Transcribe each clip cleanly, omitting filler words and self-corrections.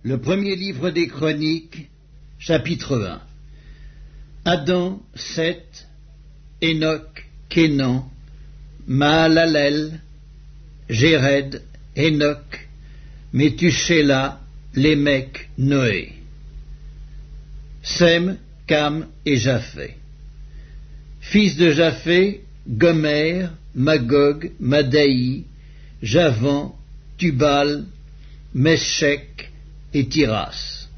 Le premier livre des Chroniques, chapitre 1. Adam, Seth, Enoch, Kénan, Mahalalel, Jéred, Enoch, Méthushélah, Lémec, Noé. Sem, Cam et Japheth. Fils de Japheth, Gomer, Magog, Madaï, Javan, Tubal, Meshech et Tiras.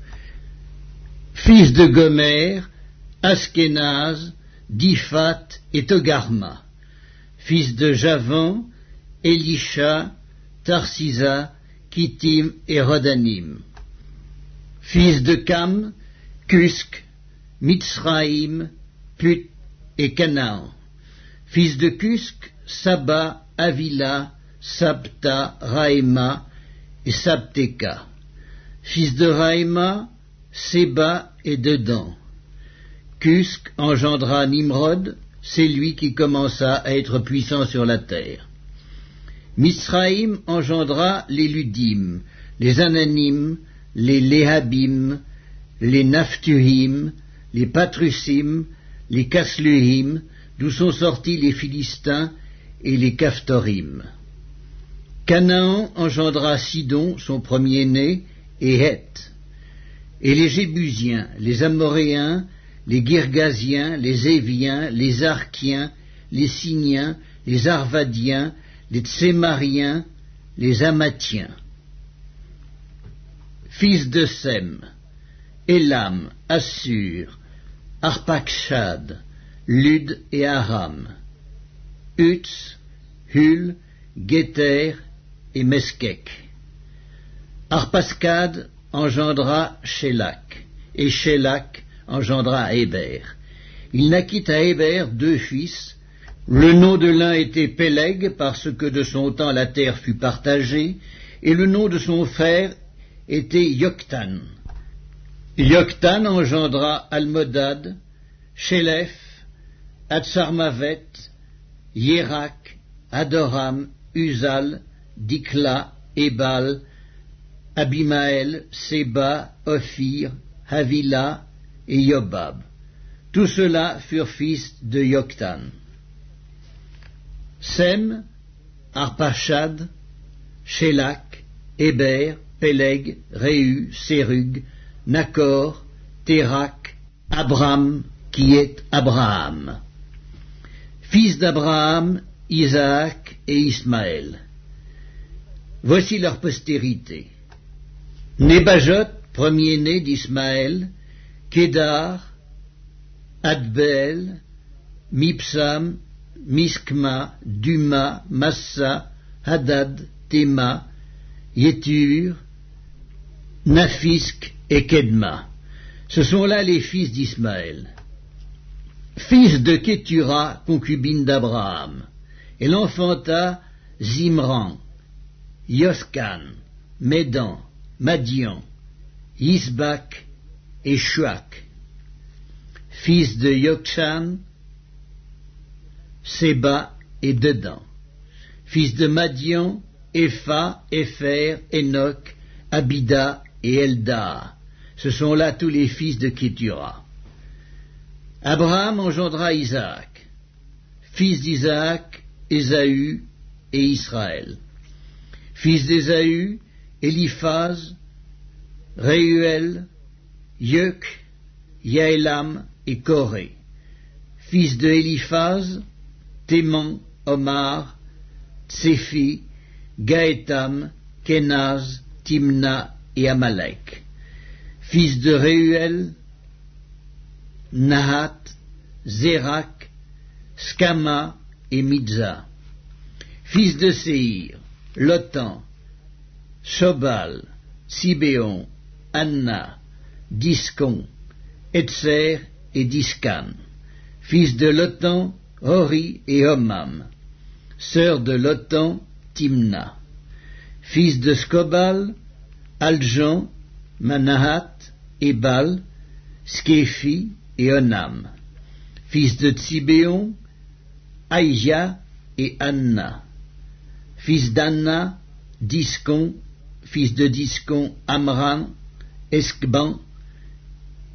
Fils de Gomer, Askenaz, Diphat et Togarma. Fils de Javan, Elisha, Tarsisa, Kittim et Rodanim. Fils de Cam, Cusk, Mitzraïm, Put et Canaan. Fils de Cusk, Saba, Avila, Sabta, Raïma et Sabteka. Fils de Raïma, Séba et Dedan. Cusk engendra Nimrod, c'est lui qui commença à être puissant sur la terre. Mitzraïm engendra les Ludim, les Ananim, les Léhabim, les Naphtuhim, les Patrusim, les Casluhim, d'où sont sortis les Philistins et les Caphtorim. Canaan engendra Sidon, son premier-né, et Heth. Et les Jébusiens, les Amoréens, les Girgasiens, les Éviens, les Arkiens, les Siniens, les Arvadiens, les Tsémariens, les Amathiens. Fils de Sem, Élam, Assur, Arpachshad, Lud et Aram, Uts, Hul, Géter et Meskek. Arpaschad engendra Shélak, et Shélak engendra Héber. Il naquit à Héber 2 fils. Le nom de l'un était Péleg, parce que de son temps la terre fut partagée, et le nom de son frère était Yoktan. Yoktan engendra Almodad, Shélef, Atsarmavet, Yérak, Adoram, Uzal, Dikla, Ebal, Abimaël, Séba, Ophir, Havila et Yobab. Tous ceux-là furent fils de Yoktan. Sem, Arpachad, Shélak, Héber, Péleg, Réu, Sérug, Nakor, Térak, Abram, qui est Abraham. Fils d'Abraham, Isaac et Ismaël. Voici leur postérité. Nébajot, premier-né d'Ismaël, Kédar, Adbel, Mipsam, Miskma, Duma, Massa, Hadad, Téma, Yétur, Naphisk et Kedma. Ce sont là les fils d'Ismaël. Fils de Kétura, concubine d'Abraham. Elle enfanta Zimran, Yoskan, Médan, Madian, Yisbak et Shuak. Fils de Yokshan, Séba et Dedan. Fils de Madian, Epha, Épher, Enoch, Abida et Elda. Ce sont là tous les fils de Kétura. Abraham engendra Isaac. Fils d'Isaac, Ésaü et Israël. Fils d'Ésaü, Éliphaz, Réuel, Yeuk, Yaélam et Coré. Fils de Éliphaz, Théman, Omar, Tséphi, Gaétam, Kénaz, Timna et Amalek. Fils de Réuel, Nahat, Zérak, Skama et Midza. Fils de Séhir, Lotan, Shobal, Sibéon, Anna, Discon, Etzer et Discan. Fils de Lotan, Hori et Homam. Sœur de Lotan, Timna. Fils de Skobal, Aljan, Manahat, Ebal, Sképhi et Onam. Fils de Tsibéon, Aïja et Anna. Fils d'Anna, Discon. Fils de Discon, Amram. Escban,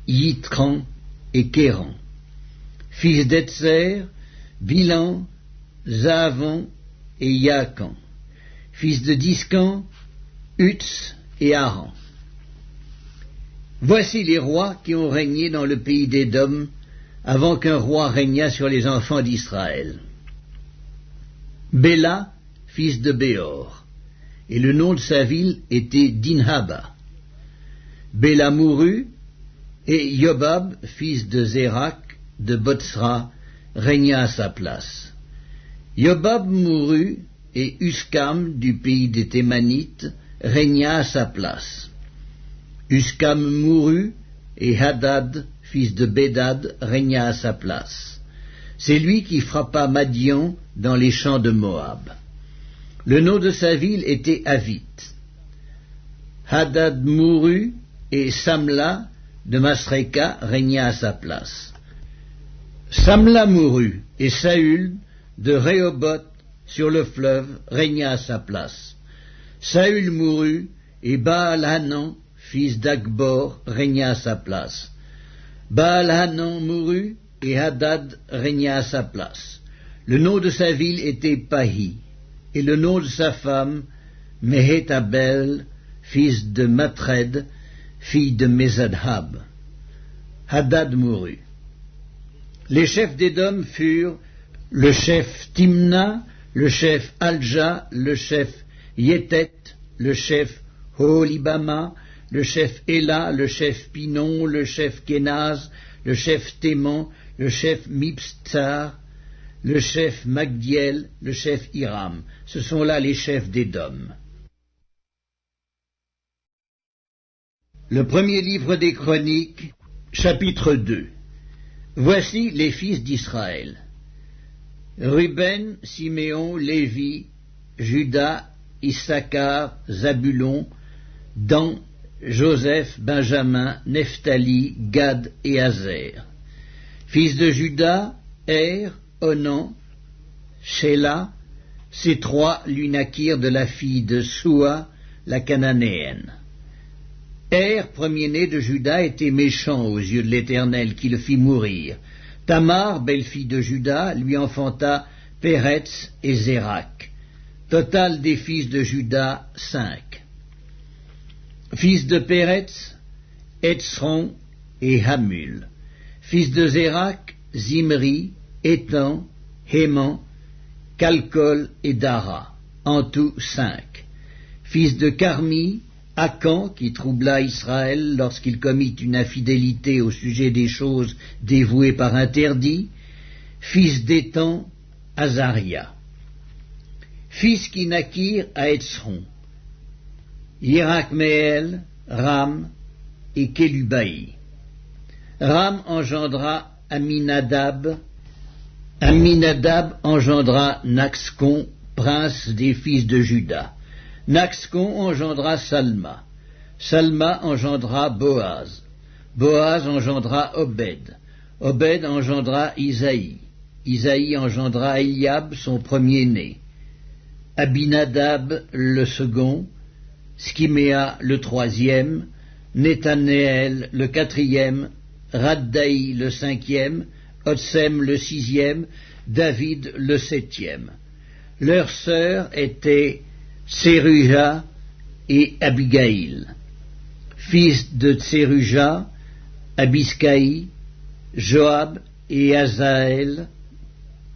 Yitran et Kéran. Fils d'Etzer, Bilan, Zaavon et Yaakan. Fils de Discan, Utz et Aran. Voici les rois qui ont régné dans le pays d'Édom avant qu'un roi régnât sur les enfants d'Israël. Béla, fils de Béor, et le nom de sa ville était Dinhaba. Béla mourut, et Yobab, fils de Zérak, de Botsra, régna à sa place. Yobab mourut, et Uskam, du pays des Thémanites, régna à sa place. Uskam mourut, et Hadad, fils de Bédad, régna à sa place. C'est lui qui frappa Madian dans les champs de Moab. Le nom de sa ville était Avit. Hadad mourut, et Samla, de Masreka, régna à sa place. Samla mourut, et Saül, de Rehoboth, sur le fleuve, régna à sa place. Saül mourut, et Baal-Hanan, fils d'Akbor, régna à sa place. Baal-Hanan mourut, et Hadad régna à sa place. Le nom de sa ville était Pahi, et le nom de sa femme, Mehétabel, fils de Matred, fille de Mézadhab. Hadad mourut. Les chefs d'Édom furent le chef Timna, le chef Alja, le chef Yétet, le chef Holibama, le chef Éla, le chef Pinon, le chef Kénaz, le chef Téman, le chef Mibstar, le chef Magdiel, le chef Hiram. Ce sont là les chefs d'Édom. Le premier livre des Chroniques, chapitre 2. Voici les fils d'Israël. Ruben, Siméon, Lévi, Juda, Issachar, Zabulon, Dan, Joseph, Benjamin, Nephtali, Gad et Azer. Fils de Juda, Onan, Shéla, ces trois lui naquirent de la fille de Soua, la cananéenne. Premier-né de Juda, était méchant aux yeux de l'Éternel, qui le fit mourir. Tamar, belle-fille de Juda, lui enfanta Péretz et Zérak. Total des fils de Juda, 5. Fils de Péretz, Etzron et Hamul. Fils de Zérak, Zimri, Étan, Héman, Calcol et Dara. En tout 5. Fils de Carmi, Akan, qui troubla Israël lorsqu'il commit une infidélité au sujet des choses dévouées par interdit. Fils d'Étan, Azaria. Fils qui naquirent à Etzron, Yirachmeel, Ram et Kélubaï. Ram engendra Aminadab. Aminadab engendra Naxcon, prince des fils de Juda. Naxcon engendra Salma. Salma engendra Boaz. Boaz engendra Obed. Obed engendra Isaïe. Isaïe engendra Eliab, son premier-né. Abinadab le second, Skiméa le troisième, Nethanéel le quatrième, Raddaï le cinquième, Otsem le sixième, David le septième. Leurs sœurs étaient Tseruja et Abigaïl. Fils de Tseruja, Abiskaï, Joab et Azaël,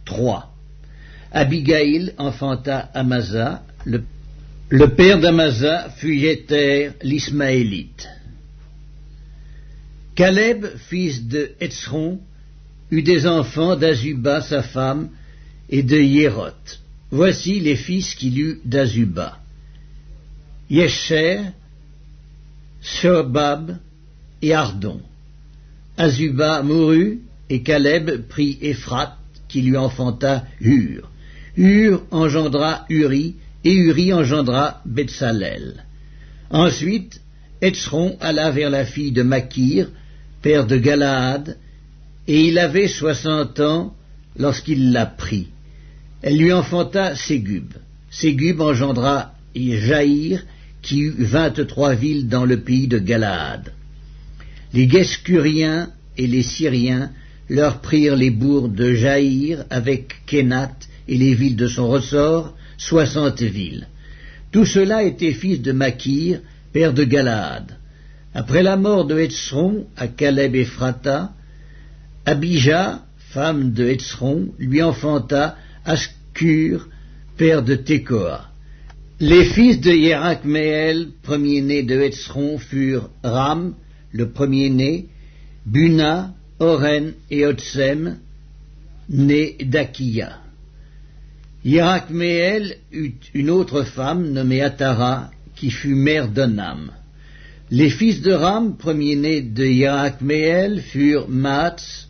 3. Abigaïl enfanta Amasa. Le père d'Amasa fut Yéter l'Ismaélite. Caleb, fils de Etzron, eut des enfants d'Azuba sa femme et de Yéroth. Voici les fils qu'il eut d'Azuba: Yesher, Shobab et Ardon. Azuba mourut, et Caleb prit Éphrath, qui lui enfanta Hur. Hur engendra Uri, et Uri engendra Betsalel. Ensuite, Etzron alla vers la fille de Makir, père de Galaad, et il avait 60 ans lorsqu'il la prit. Elle lui enfanta Ségub. Ségub engendra Jaïr, qui eut 23 villes dans le pays de Galaad. Les Guescuriens et les Syriens leur prirent les bourgs de Jaïr avec Kénat et les villes de son ressort, 60 villes. Tout cela était fils de Makir, père de Galaad. Après la mort de Hétzron à Caleb Ephrata, Abijah, femme de Hétzron, lui enfanta Ascur, père de Tekoa. Les fils de Yerachméel, premier-né de Hétzron, furent Ram, le premier-né, Buna, Oren et Otsem, né d'Akiya. Yerachméel eut une autre femme nommée Atara, qui fut mère d'Onam. Les fils de Ram, premier-né de Yerachméel, furent Maatz,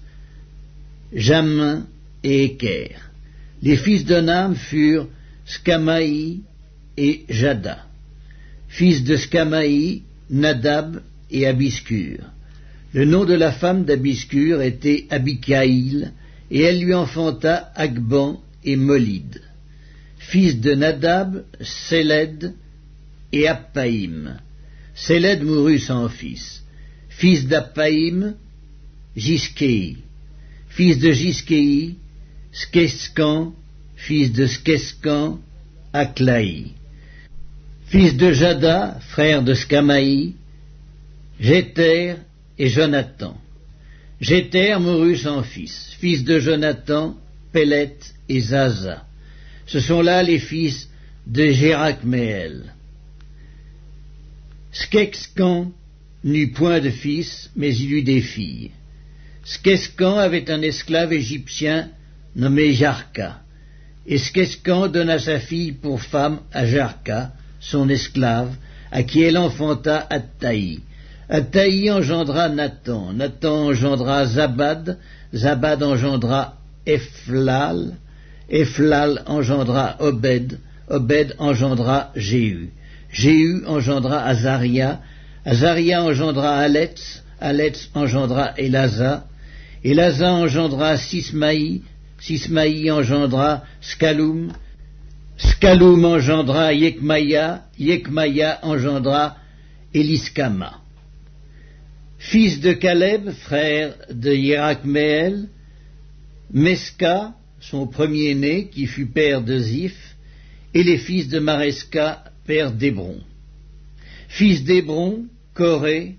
Jamin et Éker. Les fils d'Onam furent Skamaï et Jada. Fils de Skamaï, Nadab et Abiscur. Le nom de la femme d'Abiscur était Abikaïl, et elle lui enfanta Agban et Molid. Fils de Nadab, Séled et Appaïm. Séled mourut sans fils. Fils d'Appaïm, Giskéi. Fils de Giskéi, Skeskan. Fils de Skeskan, Aklaï. Fils de Jada, frère de Skamaï, Jéter et Jonathan. Jéter mourut sans fils. Fils de Jonathan, Pélet et Zaza. Ce sont là les fils de Jérakméel. Skeskan n'eut point de fils, mais il eut des filles. Skeskan avait un esclave égyptien nommé Jarka, et Skeskan donna sa fille pour femme à Jarka, son esclave, à qui elle enfanta Attaï. Attaï engendra Nathan, Nathan engendra Zabad, Zabad engendra Ephlal, Ephlal engendra Obed, Obed engendra Jéhu, Jéhu engendra Azaria, Azaria engendra Aletz, Aletz engendra Elasa, Elasa engendra Sismaï, Sismaï engendra Skaloum, Skaloum engendra Yekmaya, Yekmaya engendra Eliskama. Fils de Caleb, frère de Yerachméel, Meska, son premier-né, qui fut père de Ziph, et les fils de Mareska, père d'Hébron. Fils d'Hébron, Coré,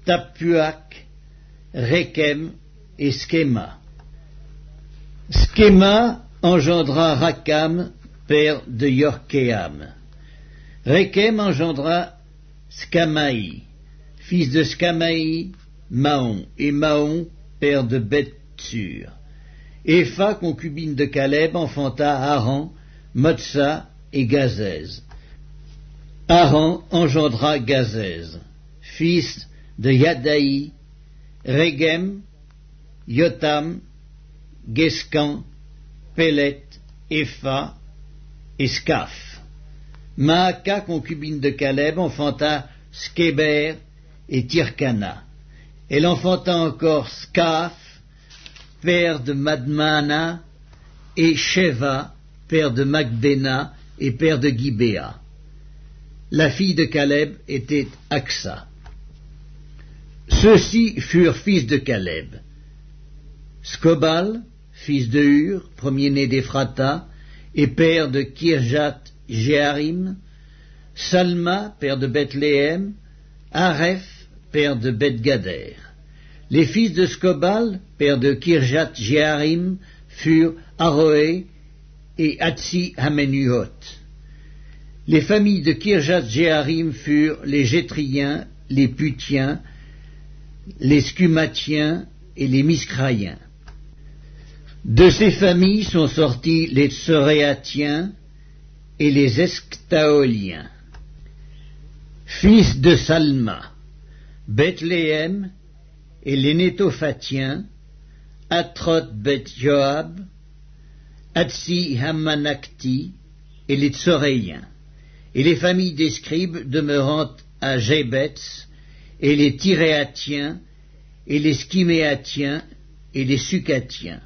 Tapuak, Rekem et Skema. Skema engendra Rakam, père de Yorkéam. Rekem engendra Skamaï. Fils de Skamaï, Maon, et Maon, père de Beth-Sur. Epha, concubine de Caleb, enfanta Haran, Motsa et Gazez. Haran engendra Gazez. Fils de Yadaï, Regem, Yotam, Geskan, Pélet, Epha et Skaf. Maaka, concubine de Caleb, enfanta Skéber et Tirkana. Elle enfanta encore Skaf, père de Madmana, et Sheva, père de Macbéna et père de Gibéa. La fille de Caleb était Aksa. Ceux-ci furent fils de Caleb. Skobal, fils de Hur, premier-né d'Ephrata, et père de Kirjat Jéarim, Salma, père de Bethléem, Areph, père de Beth-Gader. Les fils de Skobal, père de Kirjat Jéarim, furent Aroé et Hatsi Hamenuhot. Les familles de Kirjat Jéarim furent les Jétriens, les Putiens, les Scumatiens et les Miscraïens. De ces familles sont sortis les Tsoréatiens et les Esctaoliens. Fils de Salma, Bethléem et les Nétophatiens, Atrot Beth-Joab, Hatsi Hamanakti et les Tsoréiens, et les familles des scribes demeurant à Jébetz, et les Tiréatiens, et les Skiméatiens, et les Sucatiens.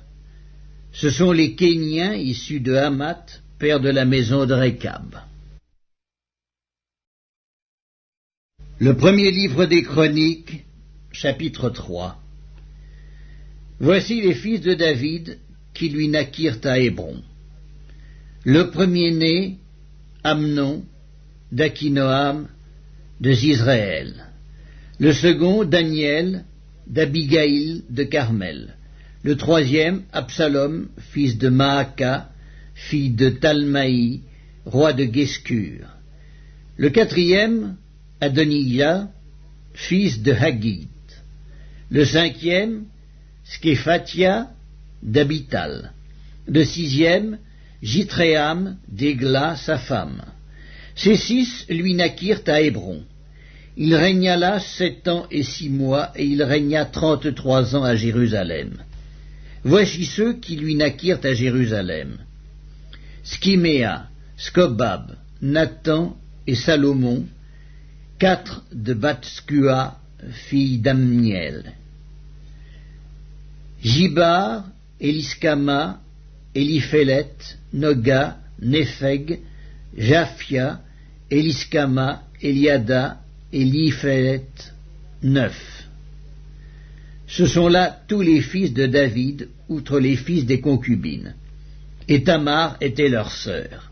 Ce sont les Kéniens issus de Hamath, père de la maison de Récab. Le premier livre des Chroniques, chapitre 3. Voici les fils de David qui lui naquirent à Hébron. Le premier-né, Amnon, d'Akinoam, de Zisraël. Le second, Daniel, d'Abigaïl, de Carmel. Le troisième, Absalom, fils de Maaka, fille de Talmaï, roi de Guescur. Le quatrième, Adonijah, fils de Haggith. Le cinquième, Sképhatia, d'Abital. Le sixième, Jitréam, d'Égla, sa femme. Ces 6 lui naquirent à Hébron. Il régna là 7 ans et 6 mois, et il régna 33 ans à Jérusalem. Voici ceux qui lui naquirent à Jérusalem: Skiméa, Scobab, Nathan et Salomon, 4 de Batskua, fille d'Amniel. Jibar, Eliskama, Eliphélet, Noga, Népheg, Japhia, Eliskama, Eliada, Eliphélet, 9. Ce sont là tous les fils de David, outre les fils des concubines. Et Tamar était leur sœur.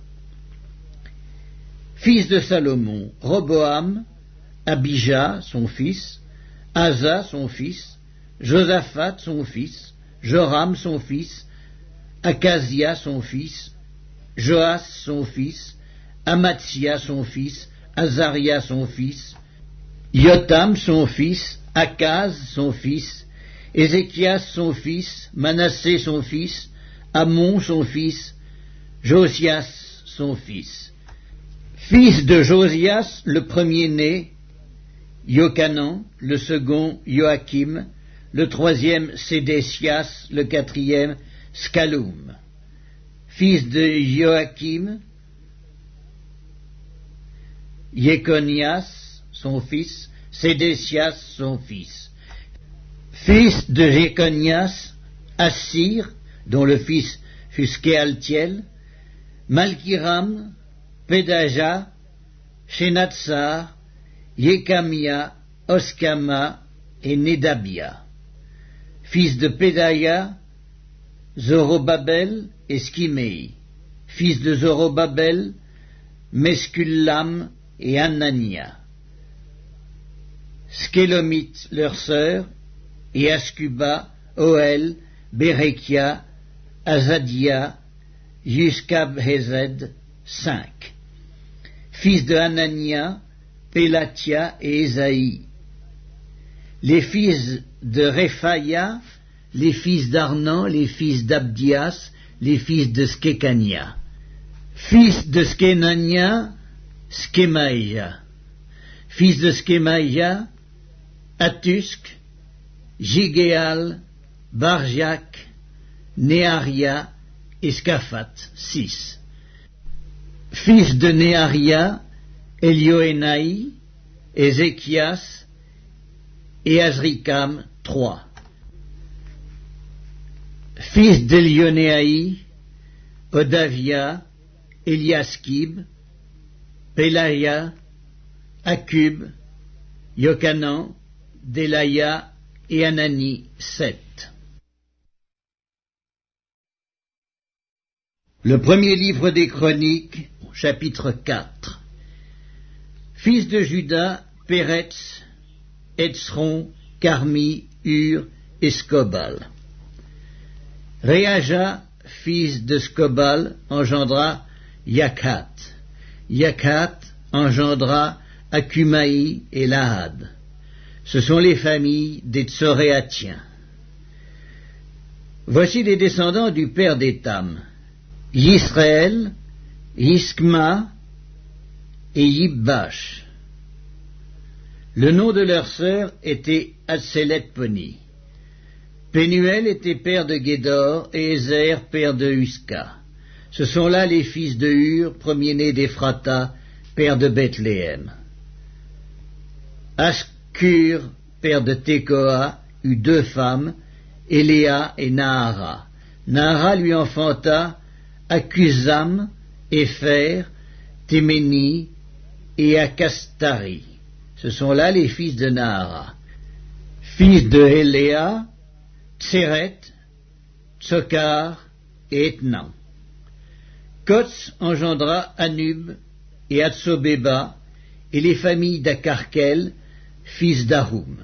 Fils de Salomon, Roboam, Abijah, son fils, Asa, son fils, Josaphat, son fils, Joram, son fils, Acasia, son fils, Joas, son fils, Amatsia, son fils, Azaria, son fils, Jotam, son fils, Akaz, son fils, Ézéchias, son fils, Manassé, son fils, Amon, son fils, Josias, son fils. Fils de Josias, le premier-né, Jochanan, le second, Joachim, le troisième, Sédécias, le quatrième, Scaloum. Fils de Joachim, Jéconias, son fils, Sédécias, son fils. Fils de Jéconias, Assir, dont le fils fut Skealtiel, Malkiram, Pédaja, Shenatsar, Yekamia, Oskama et Nedabia. Fils de Pédaïa, Zorobabel et Skimei. Fils de Zorobabel, Meskullam et Anania. Skélomite, leur sœur, et Ascuba, Oel, Bérekia, Azadia, Yuskab-Hezed, 5. Fils de Anania, Pélatia et Ésaïe. Les fils de Réphaïa, les fils d'Arnan, les fils d'Abdias, les fils de Skékania. Fils de Skénania, Skémaïa. Fils de Skémaïa, Atusk, Jigéal, Barjak, Néaria et Scaphat, 6. Fils de Néaria, Elioénaï, Ézéchias et Azrikam, 3. Fils d'Elionéaï, Odavia, Eliaskib, Pélaïa, Akub, Yochanan, Delaya et Anani, 7. Le premier livre des Chroniques, chapitre 4. Fils de Juda, Péretz, Etzron, Carmi, Hur et Scobal. Réaja, fils de Scobal, engendra Yakhat. Yakhat engendra Akumaï et Lahad. Ce sont les familles des Tsoréatiens. Voici les descendants du père d'Étam: Yisraël, Yiskma et Yibbash. Le nom de leur sœur était Atselet-Poni. Pénuel était père de Guédor et Ézer père de Huska. Ce sont là les fils de Hur, premier-né d'Ephrata, père de Bethléem. Ascur, père de Tekoa, eut 2 femmes, Eléa et Nahara. Nahara lui enfanta Akuzam, Épher, Téméni et Akastari. Ce sont là les fils de Nahara. Fils de Héléa, Tseret, Tsokar et Etnan. Kotz engendra Anub et Atsobéba et les familles d'Akarkel, fils d'Arum.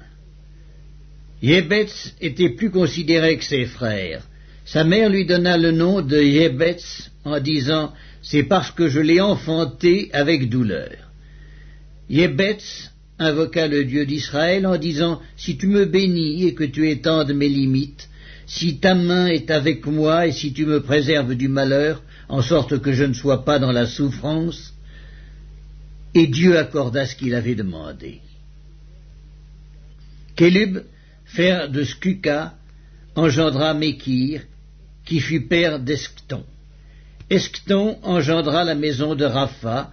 Yébetz était plus considéré que ses frères. Sa mère lui donna le nom de Yébetz en disant « C'est parce que je l'ai enfanté avec douleur ». Yébetz invoqua le Dieu d'Israël en disant « Si tu me bénis et que tu étendes mes limites, si ta main est avec moi et si tu me préserves du malheur, en sorte que je ne sois pas dans la souffrance », et Dieu accorda ce qu'il avait demandé. Kélub, frère de Skuka, engendra Mékir, qui fut père d'Eskton. Eskton engendra la maison de Rapha,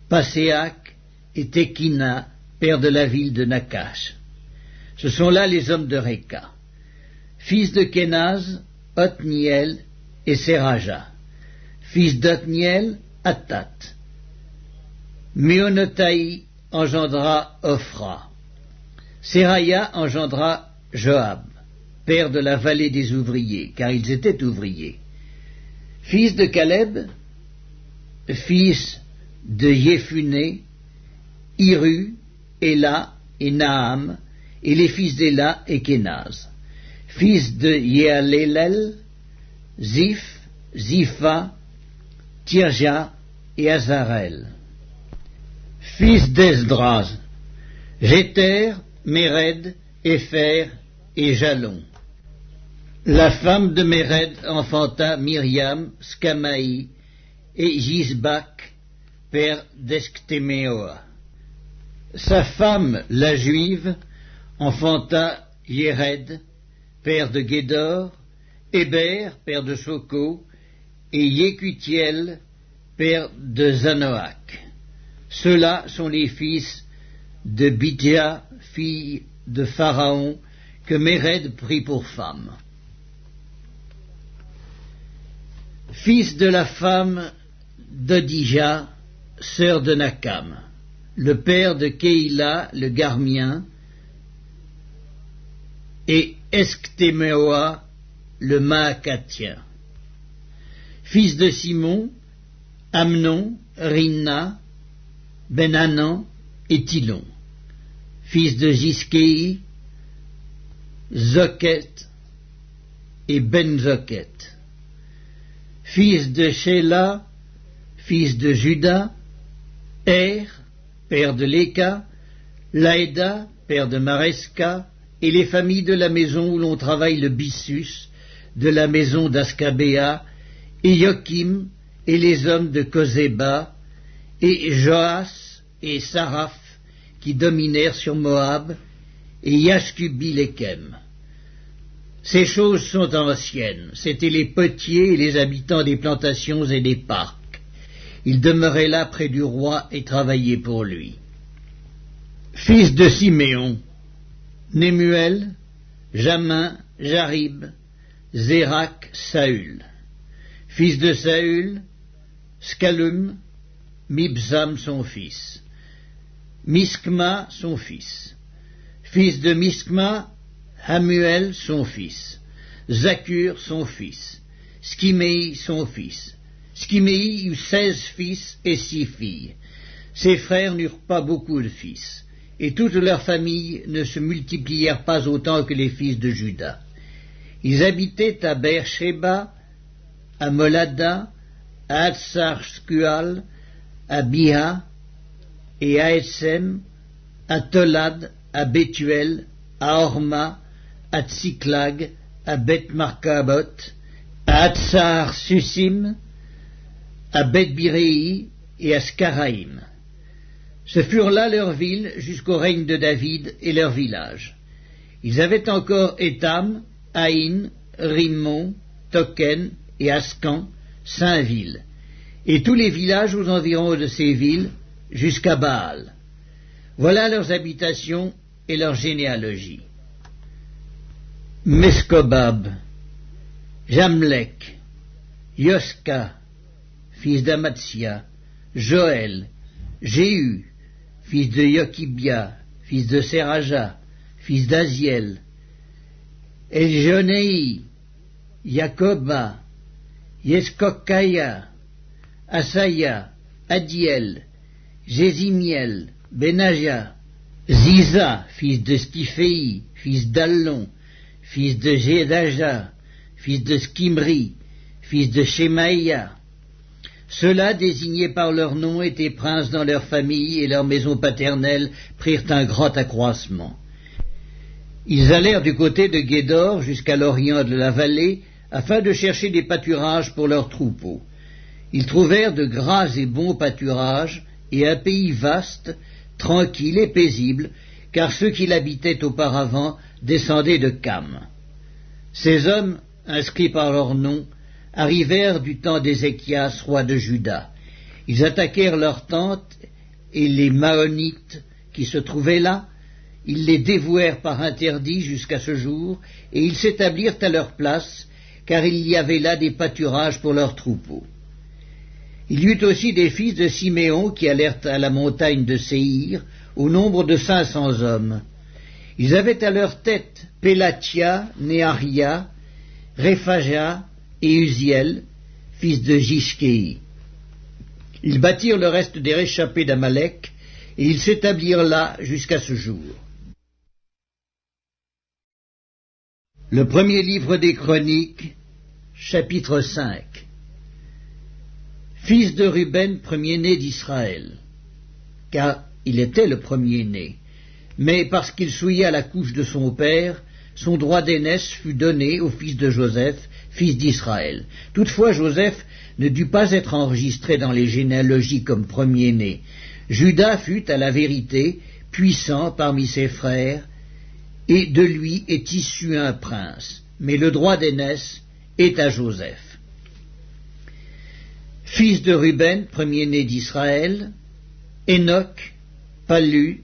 Passéac et Tekina, père de la ville de Nakash. Ce sont là les hommes de Réka. Fils de Kénaz, Othniel et Séraja. Fils d'Othniel, Attat. Méonotaï engendra Ophra. Séraya engendra Joab, père de la vallée des ouvriers, car ils étaient ouvriers. Fils de Caleb, fils de Yéphuné, Iru, Éla et Naam, et les fils d'Éla et Kénaz. Fils de Yéalélel, Ziph, Zipha, Tirja et Azarel. Fils d'Esdras, Jéter, Méred, Épher et Jalon. La femme de Méred enfanta Myriam, Skamaï et Gisbak, père d'Esctéméoa. Sa femme, la Juive, enfanta Yéred, père de Guédor, Héber, père de Soko, et Yécutiel, père de Zanoach. Ceux-là sont les fils de Bidja, fille de Pharaon, que Méred prit pour femme. Fils de la femme d'Odija, sœur de Nakam, le père de Kéila, le Garmien, et Esctéméoa, le Maacatien. Fils de Simon, Amnon, Rina, Benanan et Tilon. Fils de Giskéi, Zoket et Ben-Zoket. Fils de Shéla, fils de Juda, père de Léka, Laïda, père de Maresca, et les familles de la maison où l'on travaille le byssus, de la maison d'Ascabéa, et Joachim, et les hommes de Kozéba, et Joas et Saraph, qui dominèrent sur Moab, et Yashkubi-Lekem. Ces choses sont anciennes, c'étaient les potiers et les habitants des plantations et des parcs. Ils demeuraient là près du roi et travaillaient pour lui. Fils de Siméon, Némuel, Jamin, Jarib, Zérak, Saül. Fils de Saül, Scalum, Mibsam son fils. Miskma son fils. Fils de Miskma, Hamuel son fils. Zakur son fils. Skiméi son fils. Skiméi eut 16 fils et 6 filles. Ses frères n'eurent pas beaucoup de fils, et toutes leurs familles ne se multiplièrent pas autant que les fils de Juda. Ils habitaient à Beersheba, à Molada, à Hatsar-Scual, à Biha et à Etsem, à Tolad, à Bethuel, à Horma, à Tsiklag, à Beth-Markabot, à Hatsar-Susim, à Beth-Biréi et à Skaraïm. Ce furent là leurs villes jusqu'au règne de David et leurs villages. Ils avaient encore Étam, Haïn, Rimmon, Token et Ascan, 5 villes, et tous les villages aux environs de ces villes, jusqu'à Baal. Voilà leurs habitations et leur généalogie. Meskobab, Jamlek, Yoska, fils d'Amatsia, Joël, Jéhu, fils de Yokibia, fils de Seraja, fils d'Aziel, Eljonéi, Jacoba, Yeskokaya, Asaya, Adiel, Jézimiel, Benaja, Ziza, fils de Skiphéi, fils d'Allon, fils de Jédaja, fils de Skimri, fils de Shemaïa. Ceux-là, désignés par leur nom, étaient princes dans leur famille et leur maison paternelle prirent un grand accroissement. Ils allèrent du côté de Guédor jusqu'à l'orient de la vallée afin de chercher des pâturages pour leurs troupeaux. Ils trouvèrent de gras et bons pâturages et un pays vaste, tranquille et paisible, car ceux qui l'habitaient auparavant descendaient de Cam. Ces hommes, inscrits par leur nom, arrivèrent du temps d'Ézéchias, roi de Juda. Ils attaquèrent leurs tentes et les Maonites qui se trouvaient là. Ils les dévouèrent par interdit jusqu'à ce jour, et ils s'établirent à leur place, car il y avait là des pâturages pour leurs troupeaux. Il y eut aussi des fils de Siméon qui allèrent à la montagne de Séhir, au nombre de 500 hommes. Ils avaient à leur tête Pélatia, Néaria, Réphaja et Uziel, fils de Jishkéi. Ils bâtirent le reste des réchappés d'Amalek, et ils s'établirent là jusqu'à ce jour. Le premier livre des Chroniques, chapitre 5. Fils de Ruben, premier-né d'Israël, car il était le premier-né, mais parce qu'il souilla la couche de son père, son droit d'aînesse fut donné au fils de Joseph, fils d'Israël. Toutefois, Joseph ne dut pas être enregistré dans les généalogies comme premier-né. Juda fut, à la vérité, puissant parmi ses frères, et de lui est issu un prince, mais le droit d'aînesse est à Joseph. Fils de Ruben, premier-né d'Israël, Enoch, Pallu,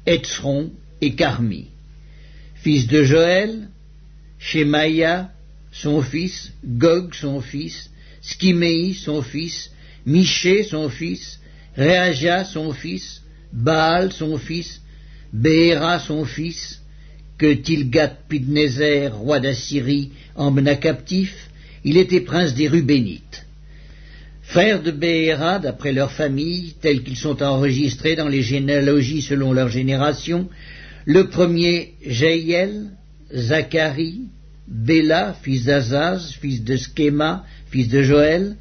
Etzron et Carmi. Fils de Joël, Shemaïa, son fils, Gog, son fils, Skiméi, son fils, Miché, son fils, Réaja, son fils, Baal, son fils, Béhéra, son fils, que Tilgat-Pidnézer, roi d'Assyrie, emmena captif. Il était prince des Rubénites. Frères de Béhéra, d'après leur famille, tels qu'ils sont enregistrés dans les généalogies selon leur génération, le premier, Jéhiel, Zacharie, Béla, fils d'Azaz, fils de Schéma, fils de Joël.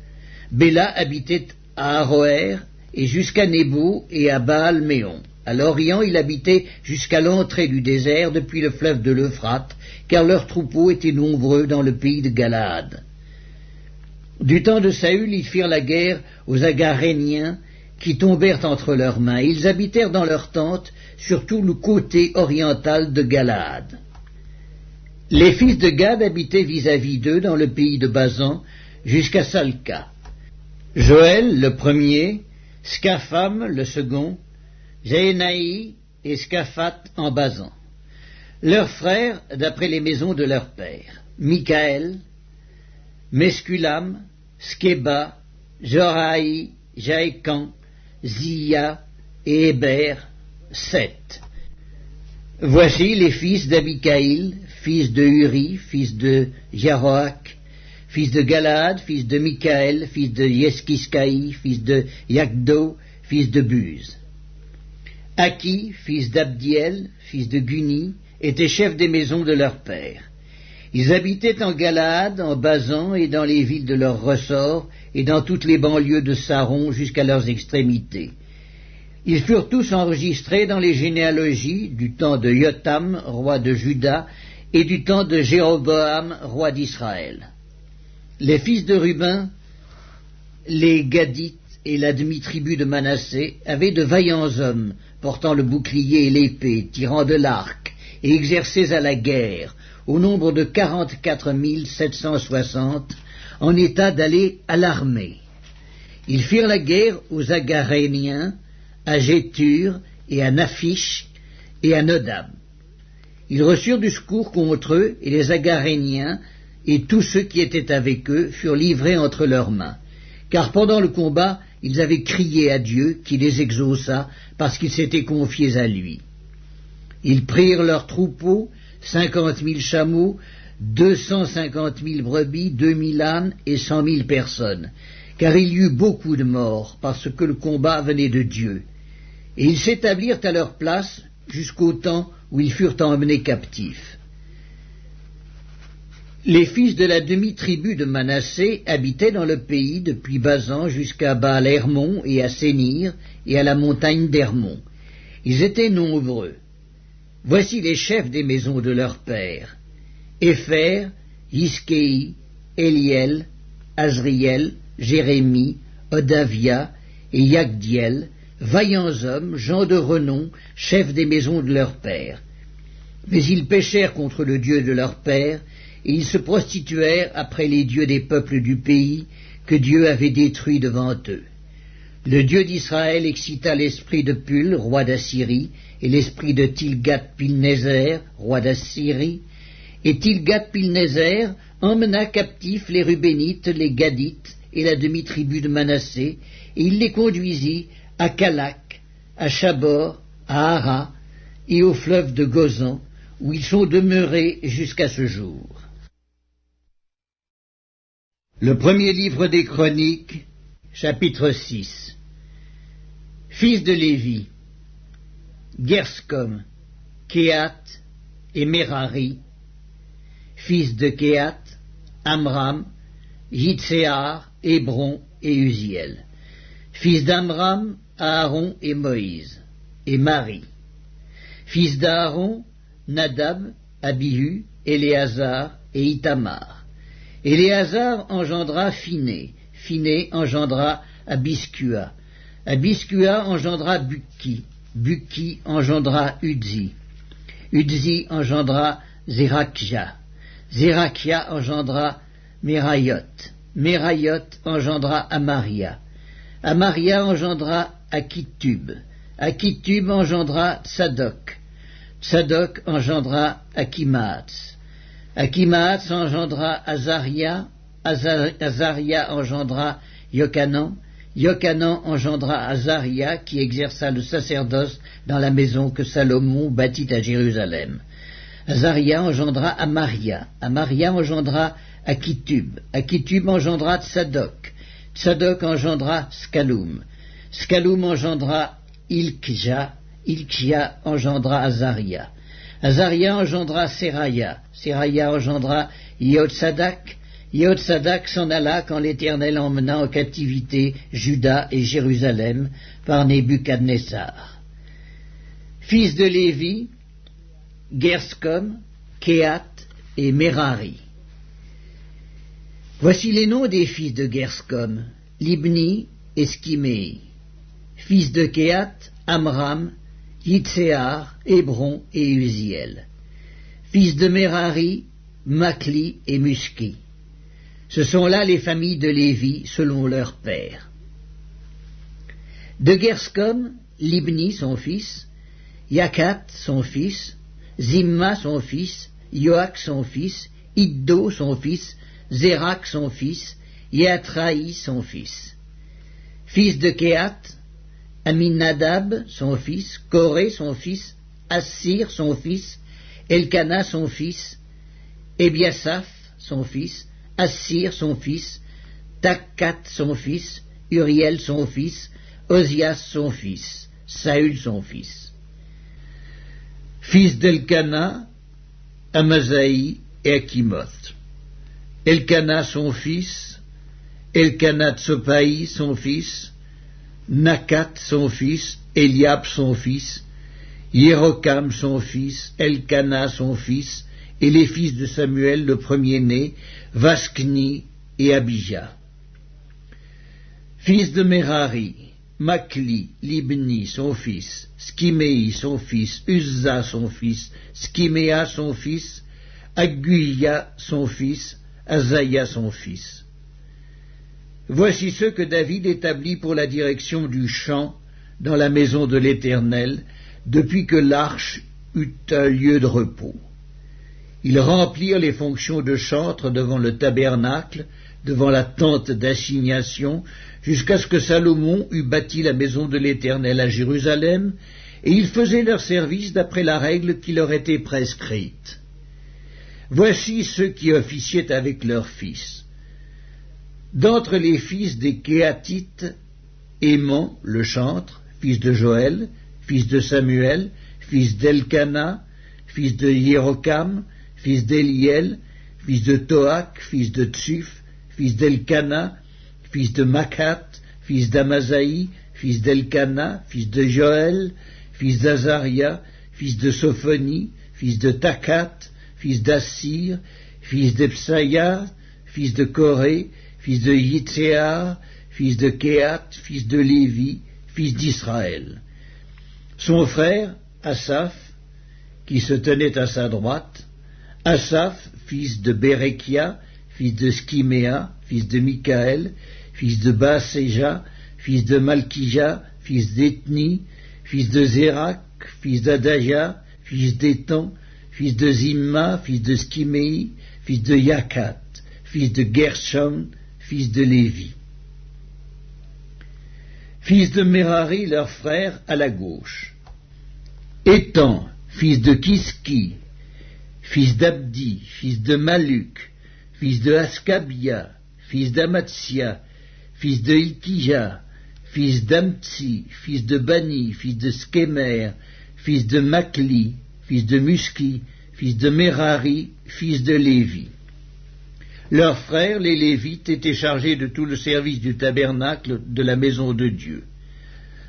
Béla habitait à Aroër et jusqu'à Nébo et à Baal-Méon. À l'Orient, il habitait jusqu'à l'entrée du désert depuis le fleuve de l'Euphrate, car leurs troupeaux étaient nombreux dans le pays de Galaad. Du temps de Saül, ils firent la guerre aux Agaréniens, qui tombèrent entre leurs mains. Ils habitèrent dans leurs tentes sur tout le côté oriental de Galaad. Les fils de Gad habitaient vis-à-vis d'eux dans le pays de Basan, jusqu'à Salca. Joël, le premier, Scapham, le second, Jéhénaï et Scaphat en Basan. Leurs frères, d'après les maisons de leur père, Michaël, Mesculam, Skeba, Joraï, Jaécan, Zia et Héber, 7. Voici les fils d'Abikaïl, fils de Uri, fils de Jaroach, fils de Galaad, fils de Michaël, fils de Yeskiskaï, fils de Yakdo, fils de Buz. Aki, fils d'Abdiel, fils de Guni, était chef des maisons de leur père. Ils habitaient en Galaad, en Basan et dans les villes de leur ressort, et dans toutes les banlieues de Saron jusqu'à leurs extrémités. Ils furent tous enregistrés dans les généalogies du temps de Yotam, roi de Juda, et du temps de Jéroboam, roi d'Israël. Les fils de Ruben, les Gadites et la demi-tribu de Manassé avaient de vaillants hommes, portant le bouclier et l'épée, tirant de l'arc, et exercés à la guerre, au nombre de 44 760, en état d'aller à l'armée. Ils firent la guerre aux Agaréniens, à Gétur et à Naphish et à Nodab. Ils reçurent du secours contre eux, et les Agaréniens et tous ceux qui étaient avec eux furent livrés entre leurs mains. Car pendant le combat, ils avaient crié à Dieu qui les exauça parce qu'ils s'étaient confiés à lui. Ils prirent leurs troupeaux, 50 000 chameaux, 250 000 brebis, 2 000 ânes et 100 000 personnes, car il y eut beaucoup de morts, parce que le combat venait de Dieu. Et ils s'établirent à leur place jusqu'au temps où ils furent emmenés captifs. Les fils de la demi-tribu de Manassé habitaient dans le pays depuis Basan jusqu'à Baal-Hermon et à Sénir et à la montagne d'Hermon. Ils étaient nombreux. Voici les chefs des maisons de leurs pères: Épher, Hiskei, Eliel, Azriel, Jérémie, Odavia et Yagdiel, vaillants hommes, gens de renom, chefs des maisons de leurs pères. Mais ils péchèrent contre le Dieu de leur père, et ils se prostituèrent après les dieux des peuples du pays que Dieu avait détruits devant eux. Le Dieu d'Israël excita l'esprit de Pul, roi d'Assyrie, et l'esprit de Tilgat-Pilnézer, roi d'Assyrie, et Tilgat-Pilnézer emmena captifs les Rubénites, les Gadites et la demi-tribu de Manassé, et il les conduisit à Calak, à Chabor, à Hara et au fleuve de Gozan, où ils sont demeurés jusqu'à ce jour. Le premier livre des Chroniques, chapitre 6. Fils de Lévi: Gerscom, Kehat et Merari. Fils de Kehat: Amram, Yitséar, Hébron et Uziel. Fils d'Amram: Aaron et Moïse, et Marie. Fils d'Aaron: Nadab, Abihu, Éléazar et Itamar. Éléazar engendra Phiné, Phiné engendra Abiskua, Abiskua engendra Bukki, Bukki engendra Udzi, Udzi engendra Zérakia, Zérakia engendra Merayot, Merayot engendra Amaria, Amaria engendra Akitub, Akitub engendra Tsadok, Tsadok engendra Akimaats, Akimaats engendra Azaria, Azaria engendra Yochanan, Yochanan engendra Azaria qui exerça le sacerdoce dans la maison que Salomon bâtit à Jérusalem. Azaria engendra Amaria, Amaria engendra Akitub, Akitub engendra Tsadok, Tsadok engendra Scalum, Scalum engendra Ilkja, Ilkja engendra Azaria, Azaria engendra Seraya, Seraya engendra Yehotsadak, Yehotsadak s'en alla quand l'Éternel emmena en captivité Juda et Jérusalem par Nebuchadnezzar. Fils de Lévi: Gerscom, Kehat et Merari. Voici les noms des fils de Gerscom: Libni et Skimei. Fils de Kehat: Amram, Yitséar, Hébron et Uziel. Fils de Merari: Makli et Muski. Ce sont là les familles de Lévi selon leur père. De Gerscom: Libni son fils, Yakat son fils, Zimma son fils, Yoach son fils, Iddo son fils, Zérak son fils, Yatraï son fils. Fils de Kehat: Aminadab son fils, Coré son fils, Assir son fils, Elkana son fils, Ebiasaph son fils, Assir son fils, Takkat son fils, Uriel son fils, Ozias son fils, Saül son fils. Fils d'Elkana: Amasaï et Akimoth. Elkana son fils, Elkana Tsopaï son fils, Nakat son fils, Eliab son fils, Hierokam son fils, Elkana son fils, et les fils de Samuel le premier-né, Vaskni et Abijah. Fils de Merari: Makli, Libni son fils, Skimei son fils, Uzza son fils, Skiméa son fils, Aguia son fils, Azaïa son fils. Voici ceux que David établit pour la direction du chant dans la maison de l'Éternel, depuis que l'arche eut un lieu de repos. Ils remplirent les fonctions de chantre devant le tabernacle, devant la tente d'assignation, jusqu'à ce que Salomon eût bâti la maison de l'Éternel à Jérusalem, et ils faisaient leur service d'après la règle qui leur était prescrite. Voici ceux qui officiaient avec leurs fils. D'entre les fils des Kéatites, Émon, le chantre, fils de Joël, fils de Samuel, fils d'Elkana, fils de Hiérocam, fils d'Éliel, fils de Toak, fils de Tsuf, fils d'Elkana, fils de Makhat, fils d'Amasaï, fils d'Elkana, fils de Joël, fils d'Azaria, fils de Sophonie, fils de Takat, fils d'Assir, fils d'Epsaïa, fils de Coré, fils de Yitséar, fils de Kéat, fils de Lévi, fils d'Israël. Son frère, Asaph, qui se tenait à sa droite, Asaph, fils de Bérekia, fils de Skiméa, fils de Michaël, fils de Baaséja, fils de Malkija, fils d'Ethni, fils de Zérak, fils d'Adaja, fils d'Étan, fils de Zimma, fils de Skiméi, fils de Yakat, fils de Gershom, fils de Lévi. Fils de Merari, leur frère, à la gauche. Étan, fils de Kiski, fils d'Abdi, fils de Maluk, fils de Askabia, fils d'Amatsia, fils de Ilkija, fils d'Amtsi, fils de Bani, fils de Skemer, fils de Makli, fils de Muski, fils de Merari, fils de Lévi. Leurs frères, les Lévites, étaient chargés de tout le service du tabernacle de la maison de Dieu.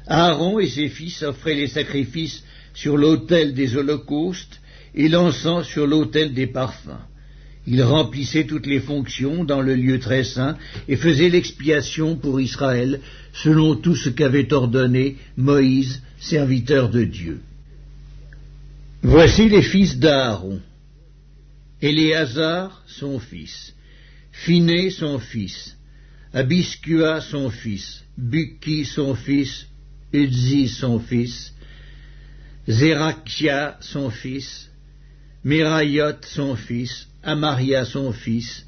Aaron et ses fils offraient les sacrifices sur l'autel des holocaustes et l'encens sur l'autel des parfums. Ils remplissaient toutes les fonctions dans le lieu très saint et faisaient l'expiation pour Israël selon tout ce qu'avait ordonné Moïse, serviteur de Dieu. Voici les fils d'Aaron. Éléazar, son fils. Phiné, son fils. Abiskua, son fils. Bukki, son fils. Uzzi, son fils. Zérakia, son fils. Merayot, son fils. Amaria, son fils.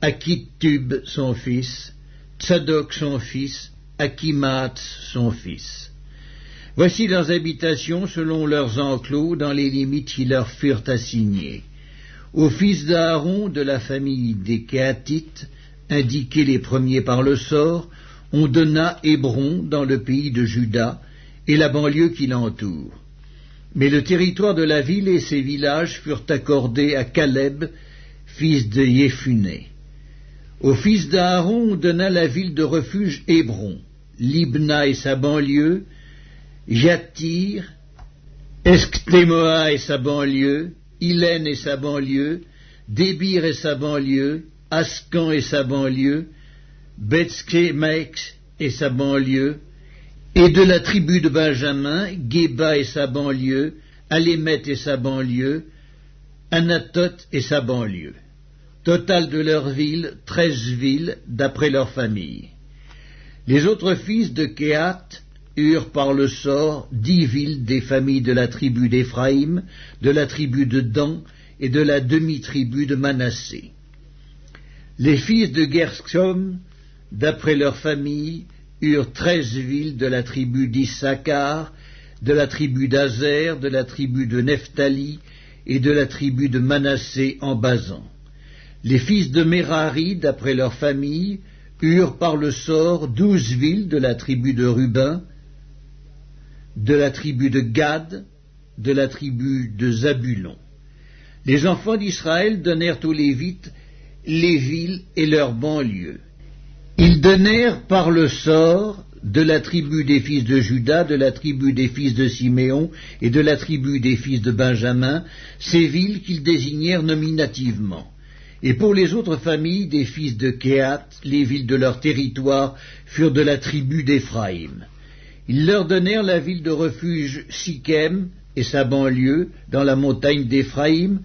Akitub, son fils. Tsadok, son fils. Akimat, son fils. Voici leurs habitations selon leurs enclos dans les limites qui leur furent assignées. Aux fils d'Aaron de la famille des Kéatites, indiqués les premiers par le sort, on donna Hébron dans le pays de Juda et la banlieue qui l'entoure. Mais le territoire de la ville et ses villages furent accordés à Caleb, fils de Yéphuné. Aux fils d'Aaron on donna la ville de refuge Hébron, Libna et sa banlieue, Jatir, Esctémoa et sa banlieue, Ilène et sa banlieue, Débir et sa banlieue, Ascan et sa banlieue, Bethskemex et sa banlieue, et de la tribu de Benjamin, Géba et sa banlieue, Alémet et sa banlieue, Anatoth et sa banlieue. Total de leurs villes, 13 villes, d'après leur famille. Les autres fils de Kéhat eurent par le sort 10 villes des familles de la tribu d'Éphraïm, de la tribu de Dan et de la demi-tribu de Manassé. Les fils de Gershom, d'après leur famille, eurent 13 villes de la tribu d'Issachar, de la tribu d'Azer, de la tribu de Nephtali et de la tribu de Manassé en Basan. Les fils de Merari, d'après leur famille, eurent par le sort 12 villes de la tribu de Ruben, de la tribu de Gad, de la tribu de Zabulon. Les enfants d'Israël donnèrent aux Lévites les villes et leurs banlieues. Ils donnèrent par le sort de la tribu des fils de Juda, de la tribu des fils de Siméon et de la tribu des fils de Benjamin, ces villes qu'ils désignèrent nominativement. Et pour les autres familles des fils de Kéhat, les villes de leur territoire furent de la tribu d'Éphraïm. Ils leur donnèrent la ville de refuge Sichem et sa banlieue, dans la montagne d'Éphraïm,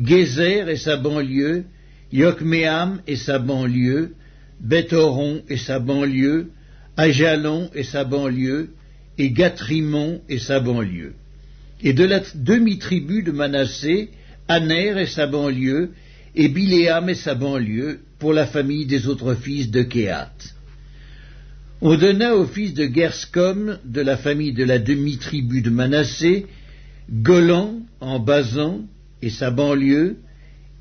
Gézer et sa banlieue, Yokméam et sa banlieue, Beth-Horon et sa banlieue, Ajalon et sa banlieue, et Gathrimon et sa banlieue. Et de la demi-tribu de Manassé, Aner et sa banlieue, et Biléam et sa banlieue, pour la famille des autres fils de Kéhat. On donna aux fils de Gerscom, de la famille de la demi-tribu de Manassé, Golan en Basan et sa banlieue,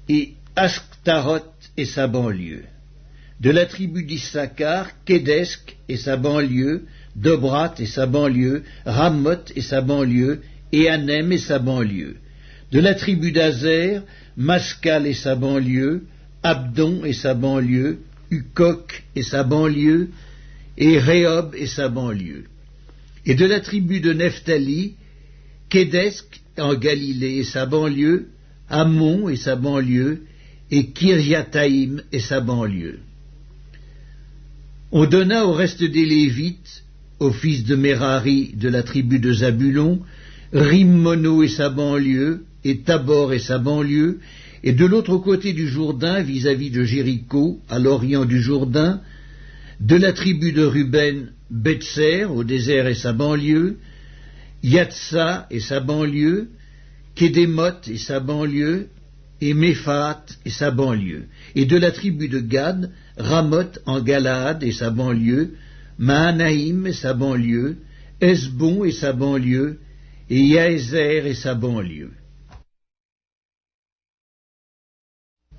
et Ashtaroth et sa banlieue. De la tribu d'Issachar, Kedesk et sa banlieue, Dobrat et sa banlieue, Ramoth et sa banlieue, et Anem et sa banlieue. De la tribu d'Azer, Maskal et sa banlieue, Abdon et sa banlieue, Ukok et sa banlieue, et Rehob et sa banlieue. Et de la tribu de Nephtali, Kedesk en Galilée et sa banlieue, Ammon et sa banlieue, et Kiriathaïm et sa banlieue. On donna au reste des Lévites, aux fils de Merari de la tribu de Zabulon, Rimmono et sa banlieue, et Tabor et sa banlieue, et de l'autre côté du Jourdain, vis-à-vis de Jéricho, à l'orient du Jourdain, de la tribu de Ruben, Betser, au désert et sa banlieue, Yatsa et sa banlieue, Kédémoth et sa banlieue, et Méphat et sa banlieue, et de la tribu de Gad, Ramoth en Galaad et sa banlieue, Mahanaïm et sa banlieue, Esbon et sa banlieue, et Yaézer et sa banlieue.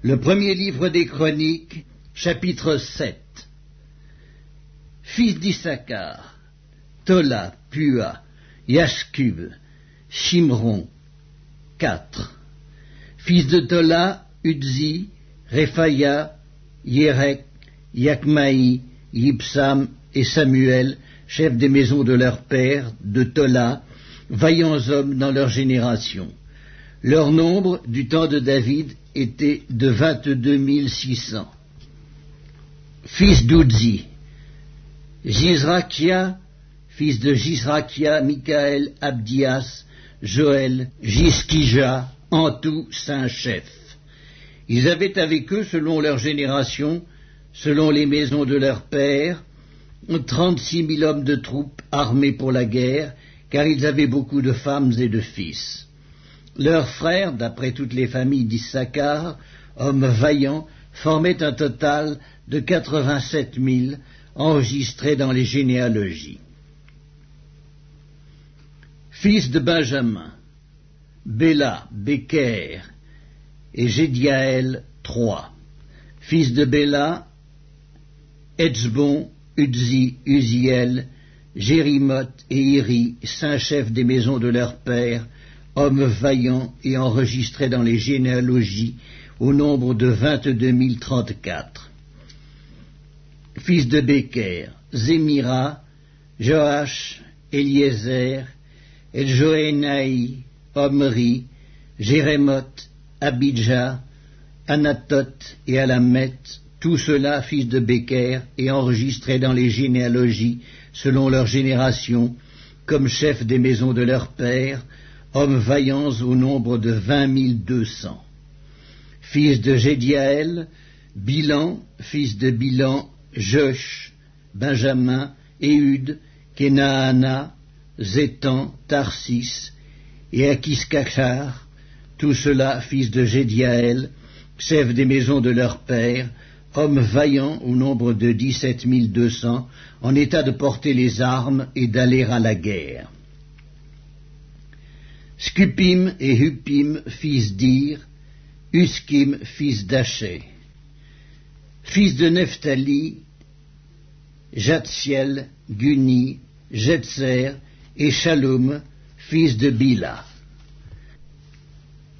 Le premier livre des Chroniques, chapitre 7. Fils d'Issachar, Tola, Pua, Yashkub, Shimron, 4. Fils de Tola, Udzi, Rephaya, Yerek, Yakmaï, Yipsam et Samuel, chefs des maisons de leur père, de Tola, vaillants hommes dans leur génération. Leur nombre, du temps de David, était de 22 600. Fils d'Udzi, Jizrakia, fils de Jizrakia, Michaël, Abdias, Joël, Jiskija, en tout 5 chefs. Ils avaient avec eux, selon leur génération, selon les maisons de leurs pères, 36 000 hommes de troupes armés pour la guerre, car ils avaient beaucoup de femmes et de fils. Leurs frères, d'après toutes les familles d'Issachar, hommes vaillants, formaient un total de 87 000 enregistrés dans les généalogies. Fils de Benjamin, Béla, Béker et Jédiaël, 3. Fils de Béla, Etzbon, Udzi, Uziel, Jérimoth et Iri, 5 chefs des maisons de leur père, hommes vaillants et enregistrés dans les généalogies au nombre de 22 034. Fils de Béker, Zémira, Joach, Eliezer, Eljoénaï, Omri, Jérémoth, Abidja, Anatoth et Alamet, tous ceux-là fils de Béker et enregistrés dans les généalogies selon leur génération, comme chefs des maisons de leur père, hommes vaillants au nombre de 20 200. Fils de Jédiaël, Bilan, fils de Bilan, Josh, Benjamin, Éhud, Kenaana, Zétan, Tarsis et Akiskachar, tous ceux-là fils de Jédiaël, chefs des maisons de leur père, hommes vaillants au nombre de 17 200, en état de porter les armes et d'aller à la guerre. Scupim et Hupim, fils d'Ir, Uskim, fils d'Aché. Fils de Nephtali, Jatsiel, Guni, Jetser et Shalom, fils de Bila.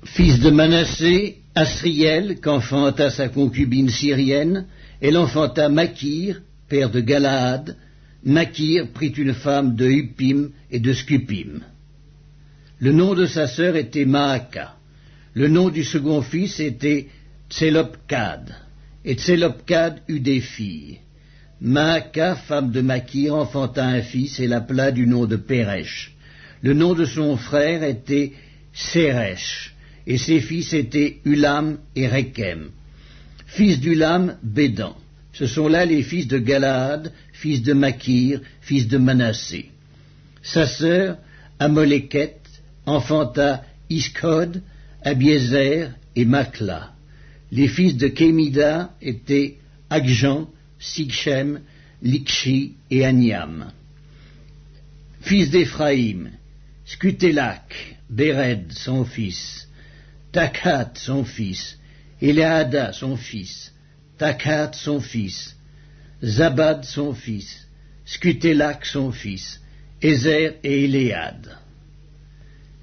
Fils de Manassé, Asriel, qu'enfanta sa concubine syrienne, elle enfanta Makir, père de Galaad. Makir prit une femme de Hupim et de Scupim. Le nom de sa sœur était Maaka. Le nom du second fils était Tselopkad. Et Tselopkad eut des filles. Maaka, femme de Makir, enfanta un fils et l'appela du nom de Péresh. Le nom de son frère était Séresh, et ses fils étaient Ulam et Rekem. Fils d'Ulam, Bédan. Ce sont là les fils de Galaad, fils de Makir, fils de Manassé. Sa sœur, Amoléket, enfanta Iskod, Abiezer et Makla. Les fils de Kémida étaient Agjan, Sikshem, Likshi et Aniam. Fils d'Éphraïm, Scutélach, Béred, son fils, Takhat, son fils, Éléada, son fils, Takhat, son fils, Zabad, son fils, Scutélach, son fils, Ézer et Éléad.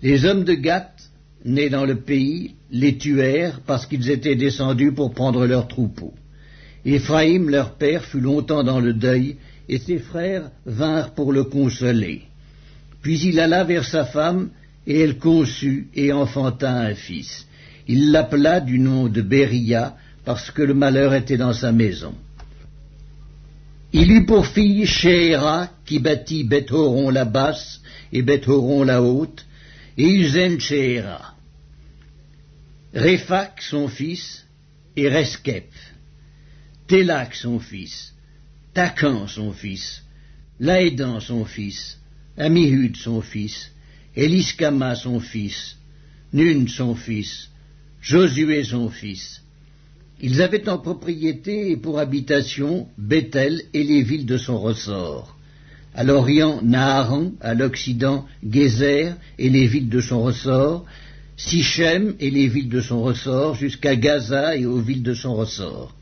Les hommes de Gath, nés dans le pays, les tuèrent parce qu'ils étaient descendus pour prendre leurs troupeaux. Éphraïm, leur père, fut longtemps dans le deuil, et ses frères vinrent pour le consoler. Puis il alla vers sa femme, et elle conçut et enfanta un fils. Il l'appela du nom de Béria, parce que le malheur était dans sa maison. Il eut pour fille Shéhéra, qui bâtit Beth-Horon la basse et Beth-Horon la haute, et Uzen Shéhéra. Réphak, son fils, et Reskep. Télach, son fils, Takan, son fils, Laédan, son fils, Amihud, son fils, Eliskama, son fils, Nun, son fils, Josué, son fils. Ils avaient en propriété et pour habitation Bethel et les villes de son ressort. À l'orient, Naharan, à l'occident, Gézer et les villes de son ressort, Sichem et les villes de son ressort, jusqu'à Gaza et aux villes de son ressort.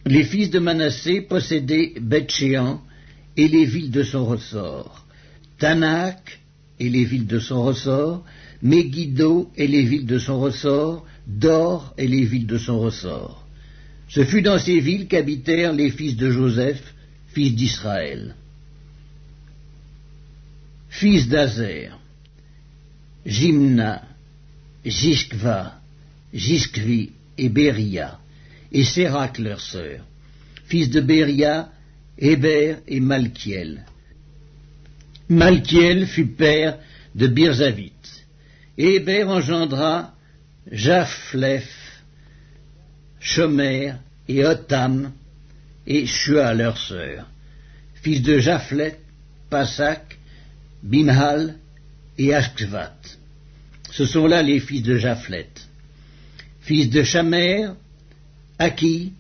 Les fils de Manassé possédaient Beth-Shéan et les villes de son ressort, Tanak et les villes de son ressort, Megiddo et les villes de son ressort, Dor et les villes de son ressort. Ce fut dans ces villes qu'habitèrent les fils de Joseph, fils d'Israël. Fils d'Azer, Jimna, Jishkva, Jishkvi et Béria, et Sérac leur sœur, fils de Béria, Héber et Malkiel. Malkiel fut père de Birzavit, et Héber engendra Japhlef, Shomer et Otam, et Shua leur sœur, fils de Japhlet, Pasak, Bimhal et Ashkvat. Ce sont là les fils de Japhlet. Fils de Shamer, Aki,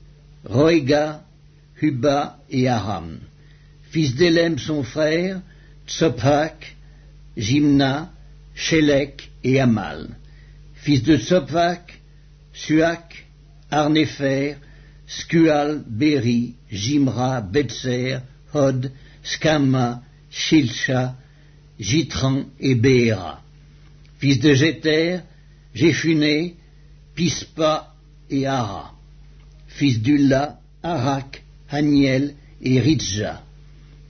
Roéga, Huba et Aram. Fils d'Élem son frère, Tsophak, Jimna, Shélek et Amal. Fils de Tsophak, Suak, Arnépher, Skual, Béri, Jimra, Betser, Hod, Skama, Shilsha, Jitran et Béhéra. Fils de Jéter, Jéphuné, Pispa et Ara. Fils d'Ulla, Arak, Haniel et Ritja.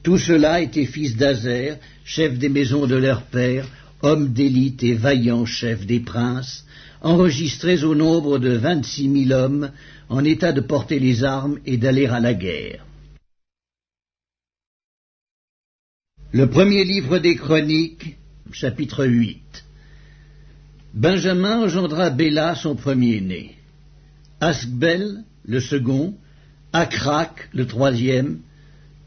Tout cela étaient fils d'Azer, chefs des maisons de leur père, hommes d'élite et vaillants chefs des princes, enregistrés au nombre de 26 000 hommes, en état de porter les armes et d'aller à la guerre. Le premier livre des Chroniques, chapitre 8. Benjamin engendra Béla, son premier-né, Asbel, le second, Akrak, le troisième,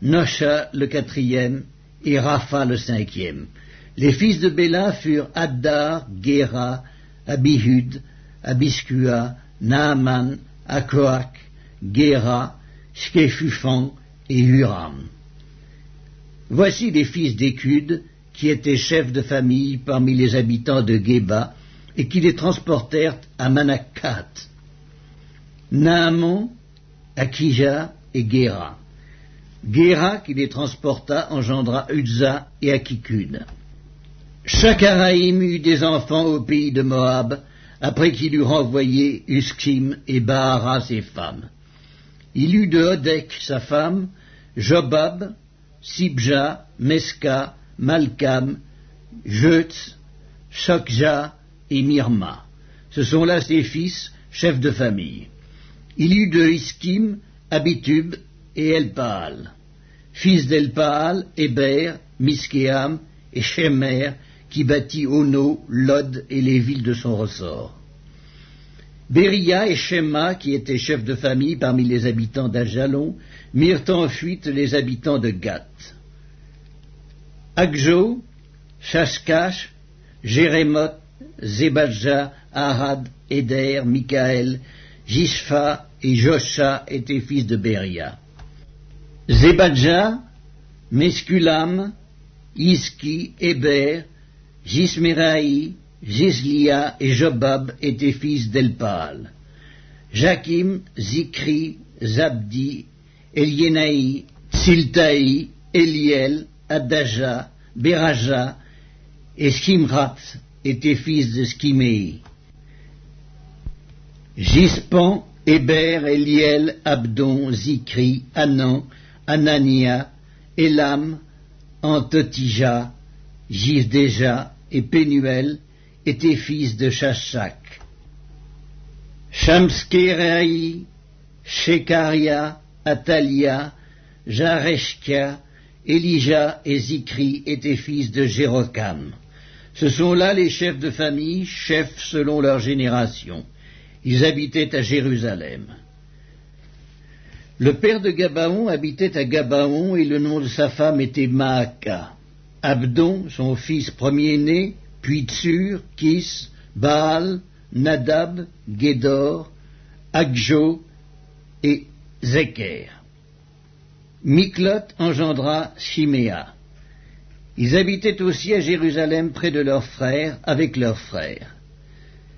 Nosha, le quatrième, et Rapha, le cinquième. Les fils de Béla furent Addar, Géra, Abihud, Abiskua, Naaman, Akoak, Géra, Shkefufan et Huram. Voici les fils d'Écud, qui étaient chefs de famille parmi les habitants de Géba, et qui les transportèrent à Manakkat. Naaman, Akija et Géra. Géra, qui les transporta, engendra Uzza et Akikud. Shakaraïm eut des enfants au pays de Moab, après qu'il eut renvoyé Uskim et Bahara ses femmes. Il eut de Hodek sa femme, Jobab, Sibja, Meska, Malkam, Jeutz, Shokja et Mirma. Ce sont là ses fils, chefs de famille. Il eut de Iskim, Abitub et Elpaal. Fils d'Elpaal, Héber, Miskéam et Shemer, qui bâtit Ono, Lod et les villes de son ressort. Béria et Shema, qui étaient chefs de famille parmi les habitants d'Ajalon, mirent en fuite les habitants de Gath. Akjo, Shashkash, Jérémoth, Zébadja, Arad, Éder, Mikaël, Jishpha et Josha étaient fils de Béria. Zebadja, Mesculam, Iski, Héber, Jismeraï, Gislia et Jobab étaient fils d'Elpaal. Jakim, Zikri, Zabdi, Eliénaï, Tsiltaï, Eliel, Adaja, Beraja et Skimrat étaient fils de Skiméi. Gispan, Héber, Eliel, Abdon, Zikri, Anan, Anania, Elam, Antotija, Gisdéja et Pénuel étaient fils de Shashak. Shamskeraï, Shekaria, Atalia, Jareshkia, Elija et Zikri étaient fils de Jérokam. Ce sont là les chefs de famille, chefs selon leur génération. Ils habitaient à Jérusalem. Le père de Gabaon habitait à Gabaon et le nom de sa femme était Maaka. Abdon, son fils premier-né, puis Tsur, Kis, Baal, Nadab, Gédor, Agjo et Zeker. Miklot engendra Shiméa. Ils habitaient aussi à Jérusalem près de leurs frères, avec leurs frères.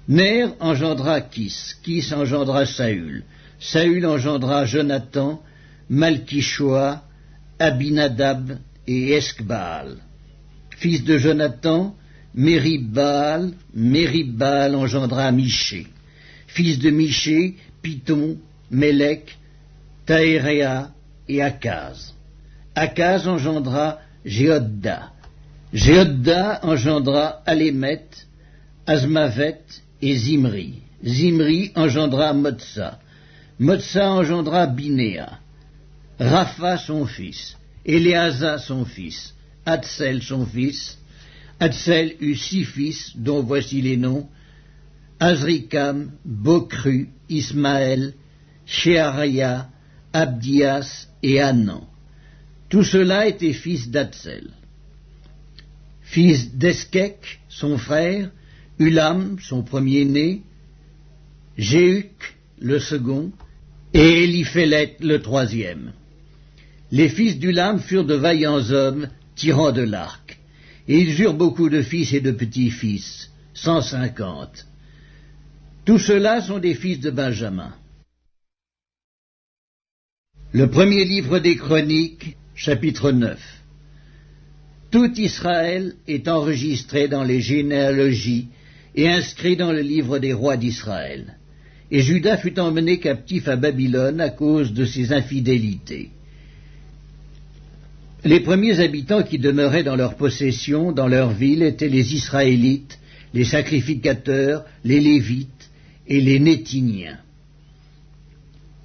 Ner engendra Kis, Kis engendra Saül, Saül engendra Jonathan, Malkishoa, Abinadab et Eskbaal. Fils de Jonathan, Méribbaal, Méribbaal engendra Miché. Fils de Miché, Piton, Mélec, Taéréa et Akaz. Akaz engendra Jéhodda. Jéhodda engendra Alémet, Azmavet et Zimri. Zimri engendra Motsa. Motsa engendra Binéa. Rapha son fils, Éléasa son fils, Hatsel son fils. Hatsel eut 6 fils, dont voici les noms: Azrikam, Bokru, Ismaël, Sheharia, Abdias et Hanan. Tout cela étaient fils d'Hatsel. Fils d'Eskek, son frère, Ulam, son premier-né, Jéhuc, le second, et Éliphélet, le troisième. Les fils d'Ulam furent de vaillants hommes, tirant de l'arc, et ils eurent beaucoup de fils et de petits-fils, 150. Tous ceux-là sont des fils de Benjamin. Le premier livre des Chroniques, chapitre 9. Tout Israël est enregistré dans les généalogies et inscrit dans le livre des rois d'Israël. Et Juda fut emmené captif à Babylone à cause de ses infidélités. Les premiers habitants qui demeuraient dans leur possession, dans leur ville, étaient les Israélites, les sacrificateurs, les Lévites et les Nétiniens.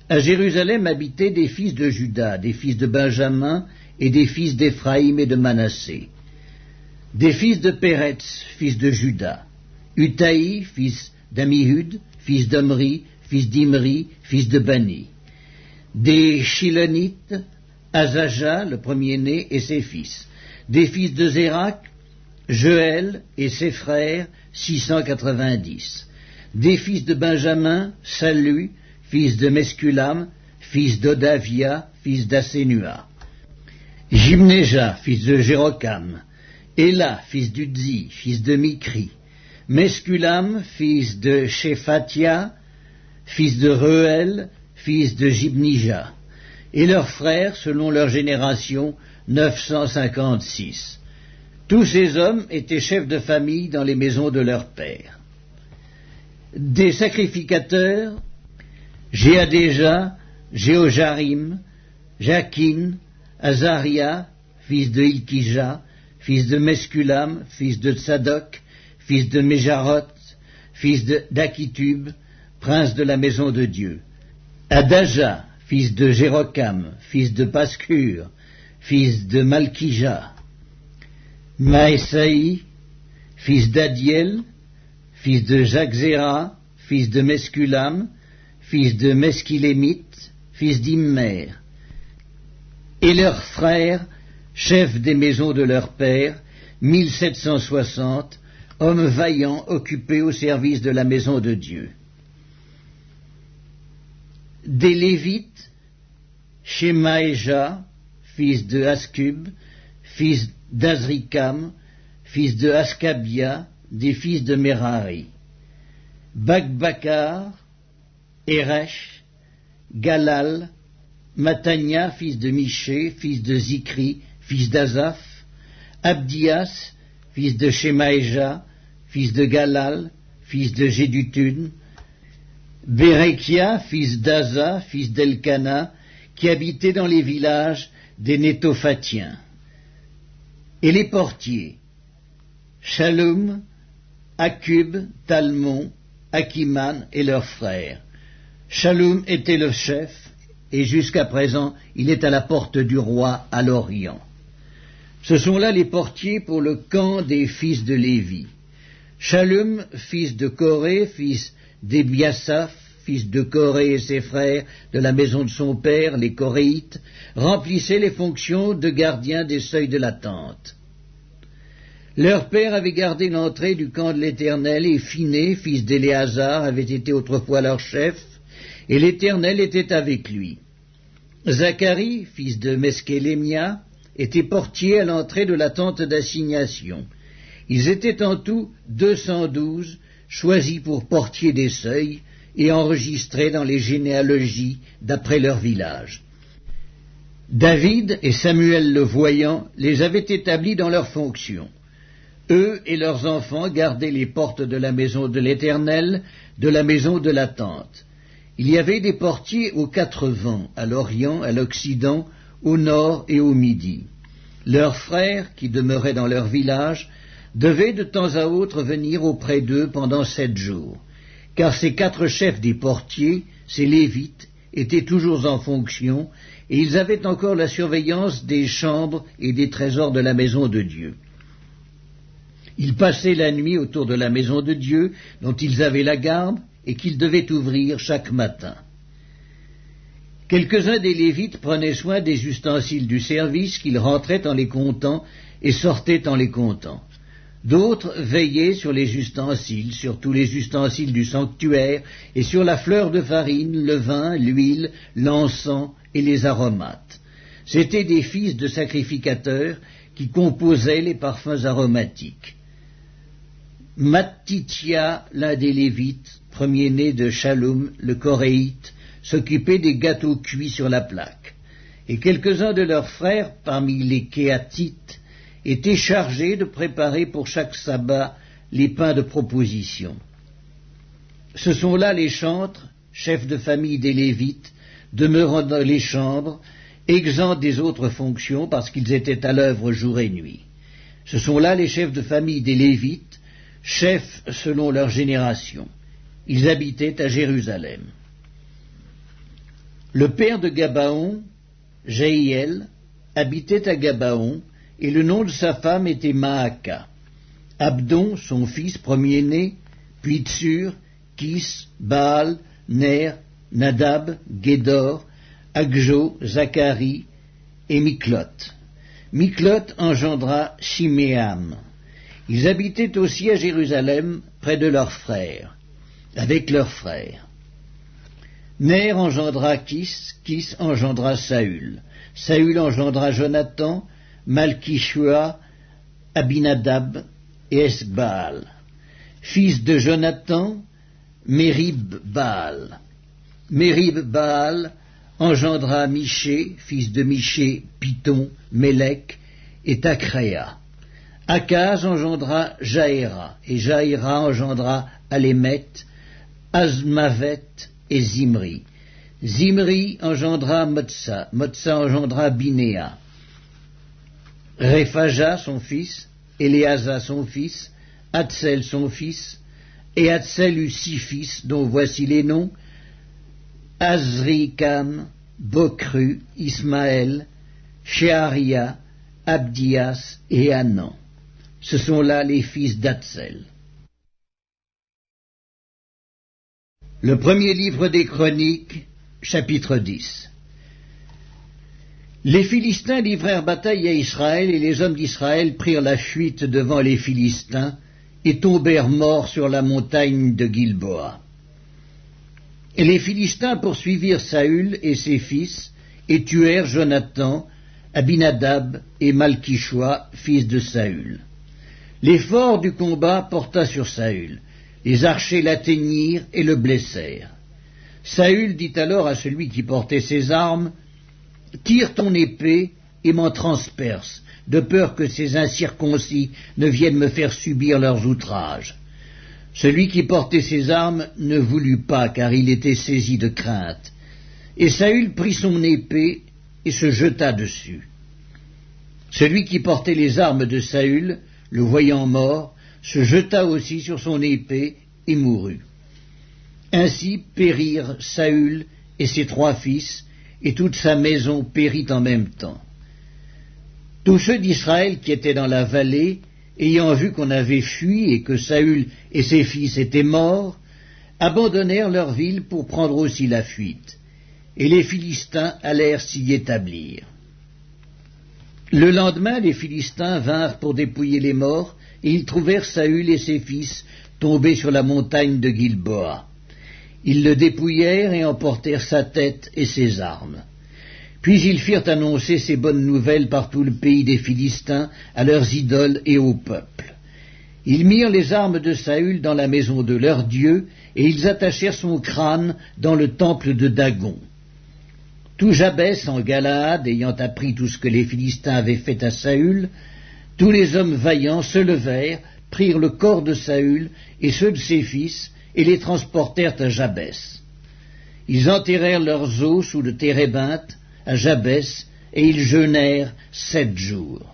À Jérusalem habitaient des fils de Juda, des fils de Benjamin et des fils d'Éphraïm et de Manassé. Des fils de Péretz, fils de Juda, Utaï, fils d'Amihud, fils d'Omri, fils d'Imri, fils de Bani. Des Shilonites, Azaja, le premier-né, et ses fils. Des fils de Zérak, Joël et ses frères, 690. Des fils de Benjamin, Sallu, fils de Mesculam, fils d'Odavia, fils d'Assénua. Jimnéja, fils de Jérokam. Éla, fils d'Udzi, fils de Mikri. Mesculam, fils de Shephatia, fils de Reuel, fils de Jibnija. Et leurs frères, selon leur génération, 956. Tous ces hommes étaient chefs de famille dans les maisons de leurs pères. Des sacrificateurs, Jéadéja, Jéhojarim, Jakin, Azaria, fils de Ilkija, fils de Mesculam, fils de Tsadok, fils de Méjarot, fils d'Akitub, prince de la maison de Dieu. Adaja, fils de Jérokam, fils de Pascur, fils de Malkija. Maësaï, fils d'Adiel, fils de Jaczéra, fils de Mesculam, fils de Mesquilémite, fils d'Immer. Et leurs frères, chefs des maisons de leur père, 1760, hommes vaillants occupés au service de la maison de Dieu. Des Lévites, Shemaéja, fils de Ascub, fils d'Azrikam, fils de Ascabia, des fils de Merari. Bakbakar, Eresh, Galal, Matania, fils de Miché, fils de Zikri, fils d'Azaph, Abdias, fils de Shemaéja, fils de Galal, fils de Jédutun, Bérekia, fils d'Aza, fils d'Elkana, qui habitait dans les villages des Nétophatiens. Et les portiers, Shallum, Akub, Talmon, Akiman et leurs frères. Shallum était le chef, et jusqu'à présent il est à la porte du roi à l'Orient. Ce sont là les portiers pour le camp des fils de Lévi. Shallum, fils de Coré, fils d'Ebiasaph, fils de Coré et ses frères, de la maison de son père, les Coréites, remplissait les fonctions de gardien des seuils de la tente. Leur père avait gardé l'entrée du camp de l'Éternel, et Phiné, fils d'Éléazar, avait été autrefois leur chef, et l'Éternel était avec lui. Zacharie, fils de Meskélémia, était portier à l'entrée de la tente d'assignation. Ils étaient en tout 212, choisis pour portier des seuils et enregistrés dans les généalogies d'après leur village. David et Samuel le voyant les avaient établis dans leurs fonctions. Eux et leurs enfants gardaient les portes de la maison de l'Éternel, de la maison de la tente. Il y avait des portiers aux 4 vents, à l'Orient, à l'Occident, au Nord et au Midi. Leurs frères, qui demeuraient dans leur village, devaient de temps à autre venir auprès d'eux pendant 7 jours, car ces 4 chefs des portiers, ces Lévites, étaient toujours en fonction, et ils avaient encore la surveillance des chambres et des trésors de la maison de Dieu. Ils passaient la nuit autour de la maison de Dieu, dont ils avaient la garde, et qu'ils devaient ouvrir chaque matin. Quelques-uns des Lévites prenaient soin des ustensiles du service, qu'ils rentraient en les comptant et sortaient en les comptant. D'autres veillaient sur les ustensiles, sur tous les ustensiles du sanctuaire, et sur la fleur de farine, le vin, l'huile, l'encens et les aromates. C'étaient des fils de sacrificateurs qui composaient les parfums aromatiques. Mattitia, l'un des Lévites, premier-né de Shallum, le Coréite, s'occupait des gâteaux cuits sur la plaque. Et quelques-uns de leurs frères, parmi les Kéatites, étaient chargés de préparer pour chaque sabbat les pains de proposition. Ce sont là les chantres, chefs de famille des Lévites, demeurant dans les chambres, exempts des autres fonctions parce qu'ils étaient à l'œuvre jour et nuit. Ce sont là les chefs de famille des Lévites, chefs selon leur génération. Ils habitaient à Jérusalem. Le père de Gabaon, Jéhiel, habitait à Gabaon, et le nom de sa femme était Maaka. Abdon, son fils premier-né, puis Tsur, Kis, Baal, Ner, Nadab, Gédor, Agjo, Zacharie et Miklot. Miklot engendra Shiméam. Ils habitaient aussi à Jérusalem, près de leurs frères, avec leurs frères. Ner engendra Kis, Kis engendra Saül. Saül engendra Jonathan, Malkishua, Abinadab et Esbaal. Fils de Jonathan, Mérib-Baal. Mérib-Baal engendra Miché, fils de Miché, Python, Mélec et Takréa. Akaz engendra Jaéra, et Jaéra engendra Alémet, Azmavet et Zimri. Zimri engendra Motsa, Motsa engendra Binéa. Réphaja son fils, Éléasa son fils, Hatsel son fils, et Hatsel eut 6 fils, dont voici les noms: Azrikam, Bokru, Ismaël, Sheharia, Abdias et Hanan. Ce sont là les fils d'Hatsel. Le premier livre des Chroniques, chapitre 10. Les Philistins livrèrent bataille à Israël, et les hommes d'Israël prirent la fuite devant les Philistins, et tombèrent morts sur la montagne de Gilboa. Et les Philistins poursuivirent Saül et ses fils, et tuèrent Jonathan, Abinadab et Malkishua, fils de Saül. L'effort du combat porta sur Saül. Les archers l'atteignirent et le blessèrent. Saül dit alors à celui qui portait ses armes, « Tire ton épée et m'en transperce, de peur que ces incirconcis ne viennent me faire subir leurs outrages. » Celui qui portait ses armes ne voulut pas, car il était saisi de crainte. Et Saül prit son épée et se jeta dessus. Celui qui portait les armes de Saül, le voyant mort, se jeta aussi sur son épée et mourut. Ainsi périrent Saül et ses 3 fils, et toute sa maison périt en même temps. Tous ceux d'Israël qui étaient dans la vallée, ayant vu qu'on avait fui et que Saül et ses fils étaient morts, abandonnèrent leur ville pour prendre aussi la fuite, et les Philistins allèrent s'y établir. Le lendemain, les Philistins vinrent pour dépouiller les morts, et ils trouvèrent Saül et ses fils tombés sur la montagne de Gilboa. Ils le dépouillèrent et emportèrent sa tête et ses armes. Puis ils firent annoncer ces bonnes nouvelles par tout le pays des Philistins à leurs idoles et au peuple. Ils mirent les armes de Saül dans la maison de leur Dieu, et ils attachèrent son crâne dans le temple de Dagon. Tout Jabès en Galaad, ayant appris tout ce que les Philistins avaient fait à Saül, tous les hommes vaillants se levèrent, prirent le corps de Saül et ceux de ses fils, et les transportèrent à Jabès. Ils enterrèrent leurs os sous le térébinthe à Jabès, et ils jeûnèrent 7 jours.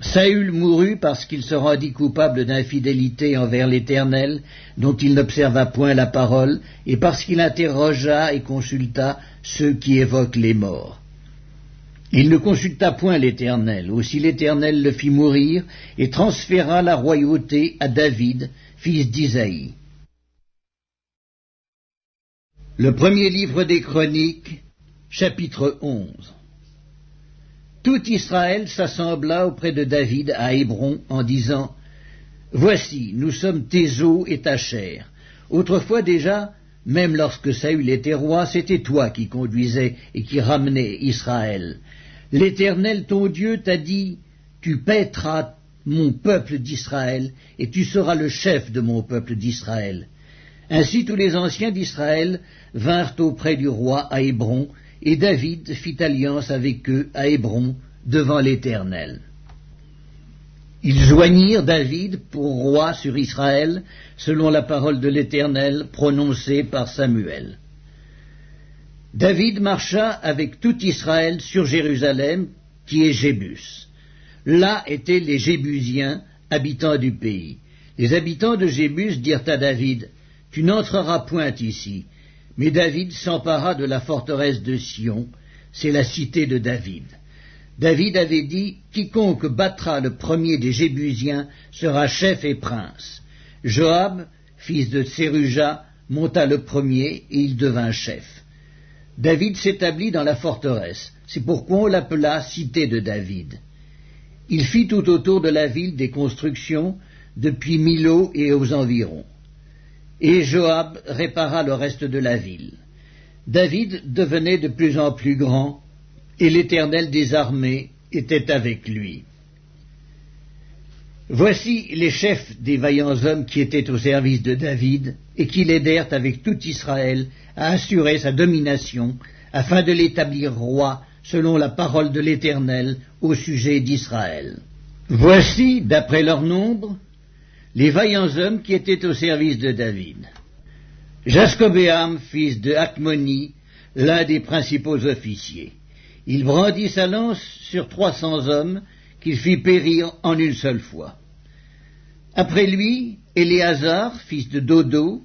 Saül mourut parce qu'il se rendit coupable d'infidélité envers l'Éternel, dont il n'observa point la parole, et parce qu'il interrogea et consulta ceux qui évoquent les morts. Il ne consulta point l'Éternel, aussi l'Éternel le fit mourir, et transféra la royauté à David, fils d'Isaïe. Le premier livre des Chroniques, chapitre 11. Tout Israël s'assembla auprès de David à Hébron en disant « Voici, nous sommes tes os et ta chair. Autrefois déjà, même lorsque Saül était roi, c'était toi qui conduisais et qui ramenais Israël. L'Éternel ton Dieu t'a dit « Tu paîtras mon peuple d'Israël et tu seras le chef de mon peuple d'Israël. » Ainsi tous les anciens d'Israël vinrent auprès du roi à Hébron, et David fit alliance avec eux à Hébron devant l'Éternel. Ils joignirent David pour roi sur Israël, selon la parole de l'Éternel prononcée par Samuel. David marcha avec tout Israël sur Jérusalem, qui est Jébus. Là étaient les Jébusiens, habitants du pays. Les habitants de Jébus dirent à David, « Tu n'entreras point ici. » Mais David s'empara de la forteresse de Sion, c'est la cité de David. David avait dit, « Quiconque battra le premier des Jébusiens sera chef et prince. » Joab, fils de Tseruja, monta le premier et il devint chef. David s'établit dans la forteresse, c'est pourquoi on l'appela cité de David. Il fit tout autour de la ville des constructions, depuis Milo et aux environs. Et Joab répara le reste de la ville. David devenait de plus en plus grand, et l'Éternel des armées était avec lui. Voici les chefs des vaillants hommes qui étaient au service de David, et qui l'aidèrent avec tout Israël à assurer sa domination, afin de l'établir roi, selon la parole de l'Éternel au sujet d'Israël. Voici, d'après leur nombre, les vaillants hommes qui étaient au service de David. Jaskobéam, fils de Hakmoni, l'un des principaux officiers. Il brandit sa lance sur 300 hommes qu'il fit périr en une seule fois. Après lui, Éléazar, fils de Dodo,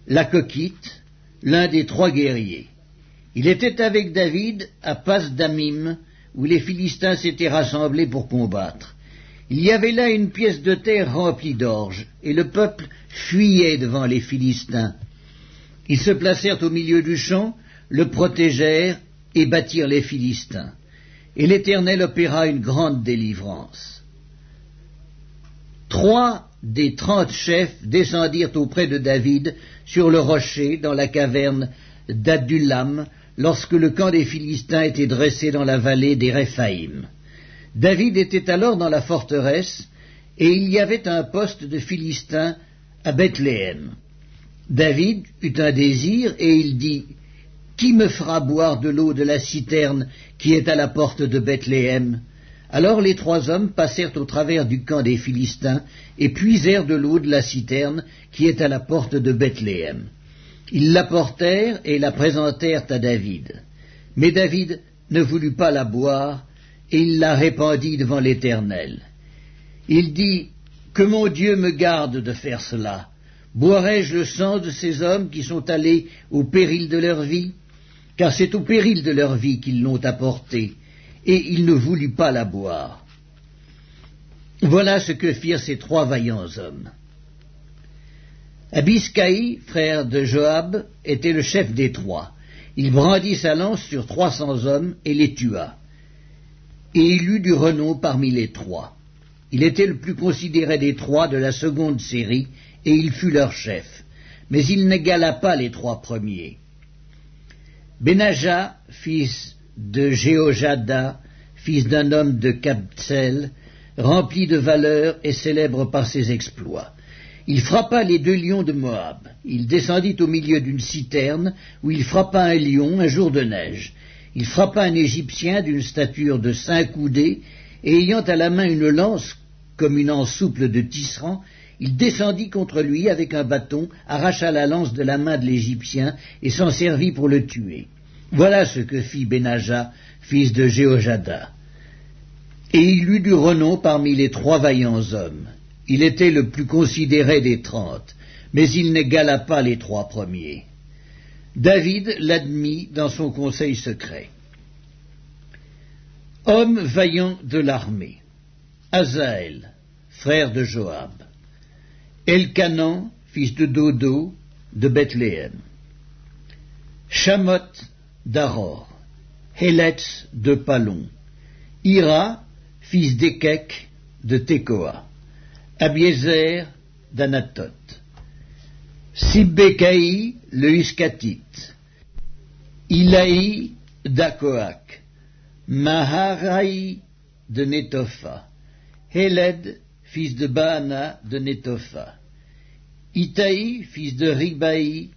l'Akokite, l'un des 3 guerriers. Il était avec David à Pas-Damim, où les Philistins s'étaient rassemblés pour combattre. Il y avait là une pièce de terre remplie d'orge, et le peuple fuyait devant les Philistins. Ils se placèrent au milieu du champ, le protégèrent et battirent les Philistins. Et l'Éternel opéra une grande délivrance. 3 des 30 chefs descendirent auprès de David sur le rocher dans la caverne d'Adullam, lorsque le camp des Philistins était dressé dans la vallée des Réphaïm. David était alors dans la forteresse, et il y avait un poste de Philistins à Bethléem. David eut un désir, et il dit, « Qui me fera boire de l'eau de la citerne qui est à la porte de Bethléem ?» Alors les 3 hommes passèrent au travers du camp des Philistins et puisèrent de l'eau de la citerne qui est à la porte de Bethléem. Ils l'apportèrent et la présentèrent à David. Mais David ne voulut pas la boire, et il la répandit devant l'Éternel. Il dit, « Que mon Dieu me garde de faire cela. Boirai-je le sang de ces hommes qui sont allés au péril de leur vie? Car c'est au péril de leur vie qu'ils l'ont apportée. » Et il ne voulut pas la boire. Voilà ce que firent ces 3 vaillants hommes. Abiscaï, frère de Joab, était le chef des 3. Il brandit sa lance sur 300 hommes et les tua. Et il eut du renom parmi les 3. Il était le plus considéré des 3 de la seconde série, et il fut leur chef. Mais il n'égala pas les 3 premiers. Benaja, fils de Jéhojada, fils d'un homme de Kabtsel, rempli de valeur et célèbre par ses exploits. Il frappa les 2 lions de Moab. Il descendit au milieu d'une citerne, où il frappa un lion un jour de neige. Il frappa un Égyptien d'une stature de 5 coudées, et ayant à la main une lance comme une anse souple de tisserand, il descendit contre lui avec un bâton, arracha la lance de la main de l'Égyptien, et s'en servit pour le tuer. Voilà ce que fit Benaja, fils de Jéhojada. Et il eut du renom parmi les 3 vaillants hommes. Il était le plus considéré des 30, mais il n'égala pas les 3 premiers. David l'admit dans son conseil secret. Homme vaillant de l'armée. Azaël, frère de Joab. Elkanan, fils de Dodo, de Bethléem. Shamoth d'Aror. Héletz de Palon. Ira, fils d'Ekek, de Tekoa. Abiezer d'Anatoth. Sibbecaï, le Huskatite. Ilaï d'Akoak. Maharaï de Netopha. Héled, fils de Baana, de Netopha. Itaï, fils de Ribaï,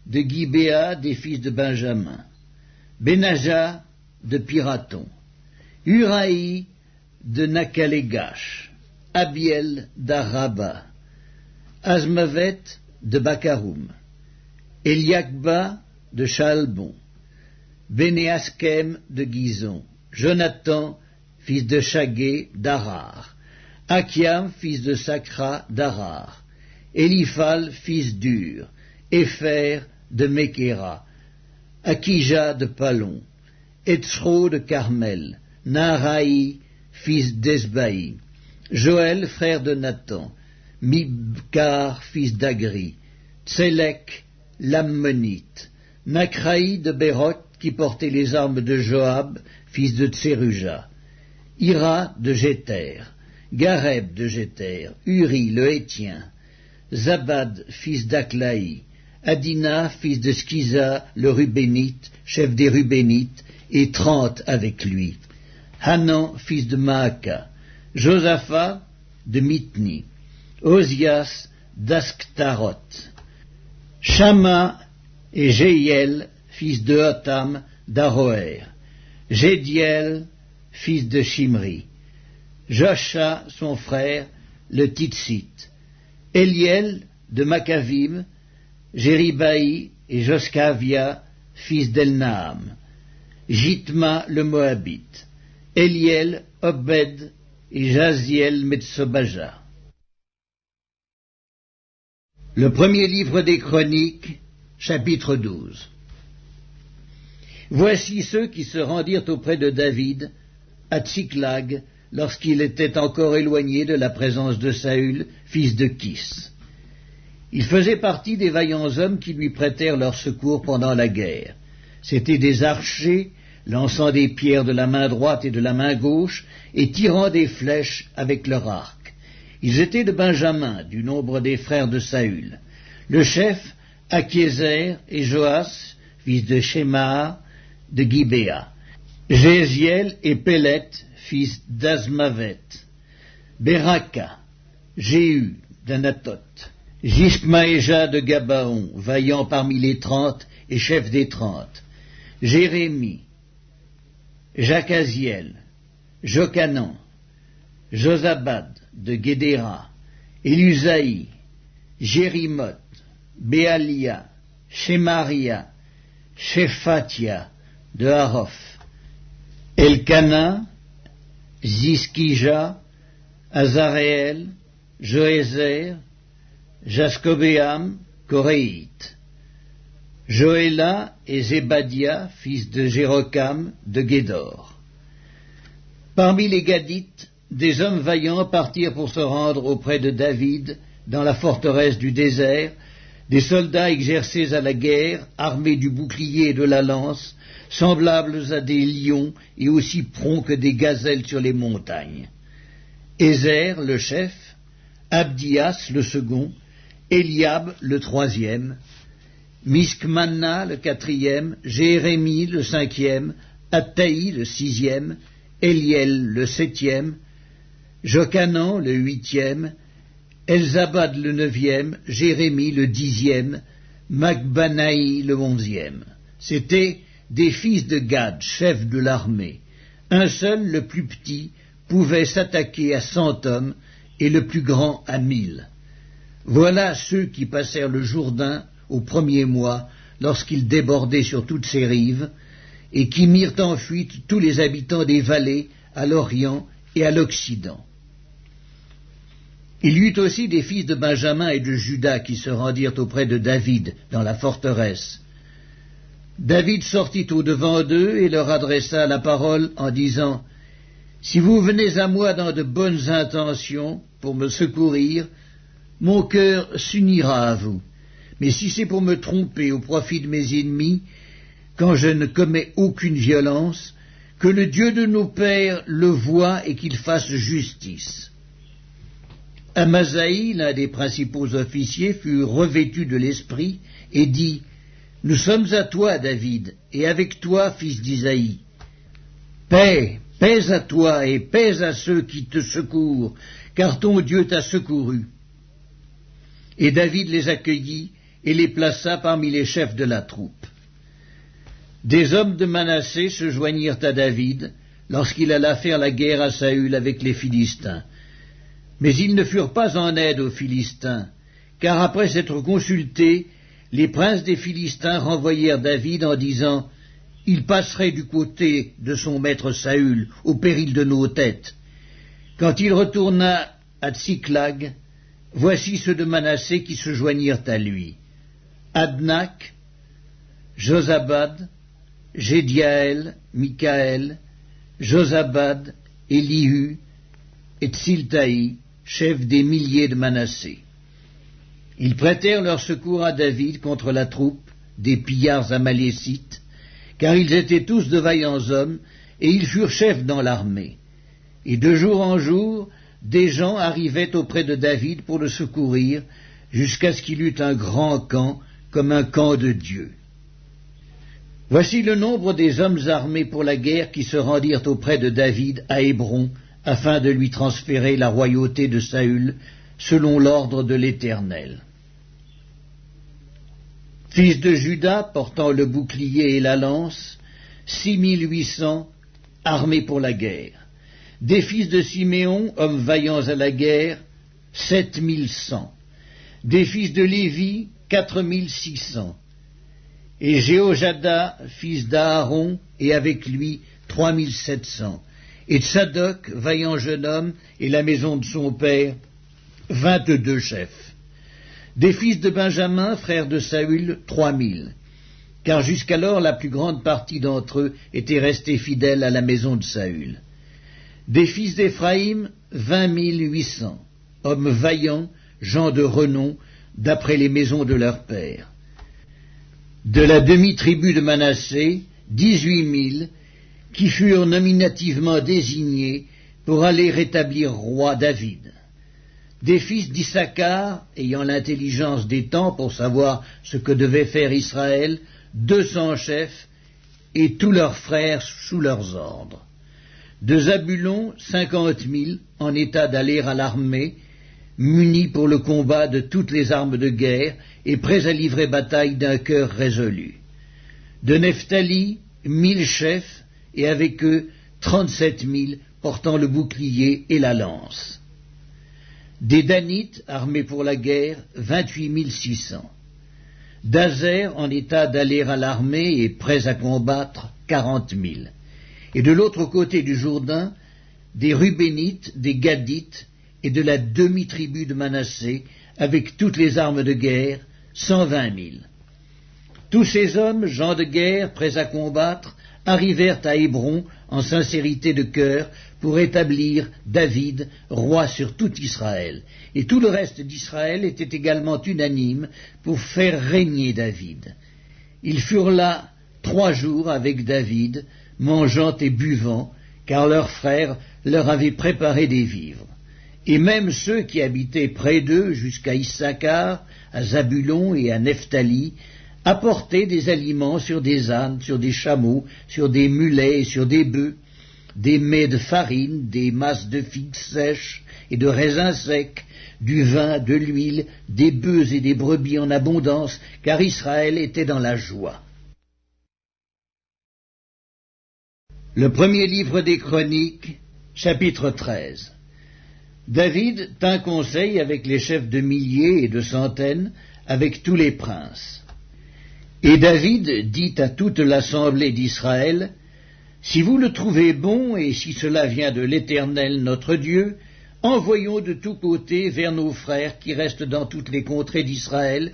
de Gibéa, des fils de Benjamin. Benaja, de Piraton. Uraï, de Nakalegash. Abiel, d'Araba. Azmavet, de Bakaroum. Eliakba, de Chalbon. Bénéaskem, de Gizon. Jonathan, fils de Chagué, d'Arar. Akiam, fils de Sakra, d'Arar. Eliphal, fils d'Ur. Épher, de Mekera. Akija, de Palon. Etzro, de Carmel. Naraï, fils d'Esbaï. Joël, frère de Nathan. Mibkar, fils d'Agri. Tselek, l'Ammonite. Nakraï de Béroth, qui portait les armes de Joab, fils de Tseruja. Ira de Jéter. Gareb de Jéter. Uri, le Hétien. Zabad, fils d'Aklaï. Adina, fils de Skiza, le Rubénite, chef des Rubénites, et 30 avec lui. Hanan, fils de Maaka. Josaphat, de Mitni. Ozias, d'Asktaroth. Shama et Jéiel, fils de Hotam, d'Aroer. Jédiel, fils de Shimri. Josha, son frère, le Titsite. Eliel, de Makavim. Jéribaï et Joskavia, fils d'Elnaam. Jitma, le Moabite. Eliel, Obed et Jaziel, Metsobaja. Le premier livre des Chroniques, chapitre 12. Voici ceux qui se rendirent auprès de David à Tsiklag lorsqu'il était encore éloigné de la présence de Saül, fils de Kis. Ils faisaient partie des vaillants hommes qui lui prêtèrent leur secours pendant la guerre. C'étaient des archers, lançant des pierres de la main droite et de la main gauche, et tirant des flèches avec leur arc. Ils étaient de Benjamin, du nombre des frères de Saül. Le chef, Akiézer, et Joas, fils de Shema, de Gibéa. Jéziel et Pélet, fils d'Azmavet. Beraka, Jéhu d'Anatoth. Jishmaéja de Gabaon, vaillant parmi les 30 et chef des 30. Jérémie, Jacaziel, Jocanan, Josabad de Guédéra, Élusaï, Jérimoth, Béalia, Shemaria, Shephatia de Haroph, Elkana, Ziskija, Azaréel, Joézer, Jaskobéam, Koréite, Joéla et Zébadia, fils de Jérokam de Guédor. Parmi les Gadites, des hommes vaillants partirent pour se rendre auprès de David dans la forteresse du désert, des soldats exercés à la guerre, armés du bouclier et de la lance, semblables à des lions et aussi prompts que des gazelles sur les montagnes. Ézer, le chef, Abdias, le second, Eliab, le troisième, Miskmanna, le quatrième, Jérémie, le cinquième, Attaï, le sixième, Eliel, le septième, Jocanan, le huitième, Elzabad, le neuvième, Jérémie, le dixième, Macbanaï, le onzième. C'étaient des fils de Gad, chefs de l'armée. Un seul, le plus petit, pouvait s'attaquer à 100 hommes et le plus grand à 1000. Voilà ceux qui passèrent le Jourdain au premier mois, lorsqu'il débordait sur toutes ses rives, et qui mirent en fuite tous les habitants des vallées à l'Orient et à l'Occident. Il y eut aussi des fils de Benjamin et de Juda qui se rendirent auprès de David dans la forteresse. David sortit au-devant d'eux et leur adressa la parole en disant « Si vous venez à moi dans de bonnes intentions pour me secourir, mon cœur s'unira à vous. Mais si c'est pour me tromper au profit de mes ennemis, quand je ne commets aucune violence, que le Dieu de nos pères le voie et qu'il fasse justice. » Amasaï, l'un des principaux officiers, fut revêtu de l'esprit et dit « Nous sommes à toi, David, et avec toi, fils d'Isaïe. Paix, paix à toi et paix à ceux qui te secourent, car ton Dieu t'a secouru. » Et David les accueillit et les plaça parmi les chefs de la troupe. Des hommes de Manassé se joignirent à David lorsqu'il alla faire la guerre à Saül avec les Philistins. Mais ils ne furent pas en aide aux Philistins, car après s'être consultés, les princes des Philistins renvoyèrent David en disant « Il passerait du côté de son maître Saül, au péril de nos têtes. » Quand il retourna à Tsiklag, voici ceux de Manassé qui se joignirent à lui. Adnak, Josabad, Jédiaël, Mikaël, Josabad, Élihu et Tsiltaï, chefs des milliers de Manassé. Ils prêtèrent leur secours à David contre la troupe des pillards amalécites, car ils étaient tous de vaillants hommes, et ils furent chefs dans l'armée. Et de jour en jour, des gens arrivaient auprès de David pour le secourir, jusqu'à ce qu'il eût un grand camp, comme un camp de Dieu. Voici le nombre des hommes armés pour la guerre qui se rendirent auprès de David à Hébron, afin de lui transférer la royauté de Saül, selon l'ordre de l'Éternel. Fils de Juda, portant le bouclier et la lance, 6800 armés pour la guerre. Des fils de Siméon, hommes vaillants à la guerre, 7100. Des fils de Lévi, 4600. Et Jéhojada, fils d'Aaron, et avec lui 3700. Et Tsadok, vaillant jeune homme, et la maison de son père, 22 chefs. Des fils de Benjamin, frères de Saül, 3000. Car jusqu'alors la plus grande partie d'entre eux était restée fidèle à la maison de Saül. Des fils d'Éphraïm, 20 800, hommes vaillants, gens de renom, d'après les maisons de leur père. De la demi-tribu de Manassé, 18 000, qui furent nominativement désignés pour aller rétablir roi David. Des fils d'Issachar, ayant l'intelligence des temps pour savoir ce que devait faire Israël, 200 chefs, et tous leurs frères sous leurs ordres. De Zabulon, 50 000 en état d'aller à l'armée, munis pour le combat de toutes les armes de guerre et prêts à livrer bataille d'un cœur résolu. De Nephtali, 1000 chefs, et avec eux 37 000 portant le bouclier et la lance. Des Danites, armés pour la guerre, 28 600. D'Azer, en état d'aller à l'armée et prêts à combattre, 40 000. Et de l'autre côté du Jourdain, des Rubénites, des Gadites, et de la demi-tribu de Manassé, avec toutes les armes de guerre, 120 000. Tous ces hommes, gens de guerre, prêts à combattre, arrivèrent à Hébron en sincérité de cœur pour établir David roi sur tout Israël. Et tout le reste d'Israël était également unanime pour faire régner David. Ils furent là 3 jours avec David, mangeant et buvant, car leurs frères leur avaient préparé des vivres. Et même ceux qui habitaient près d'eux jusqu'à Issachar, à Zabulon et à Nephtali, apportaient des aliments sur des ânes, sur des chameaux, sur des mulets et sur des bœufs, des mets de farine, des masses de figues sèches et de raisins secs, du vin, de l'huile, des bœufs et des brebis en abondance, car Israël était dans la joie. Le premier livre des Chroniques, chapitre 13. David tint conseil avec les chefs de milliers et de centaines, avec tous les princes. Et David dit à toute l'assemblée d'Israël, « Si vous le trouvez bon, et si cela vient de l'Éternel notre Dieu, envoyons de tous côtés vers nos frères qui restent dans toutes les contrées d'Israël,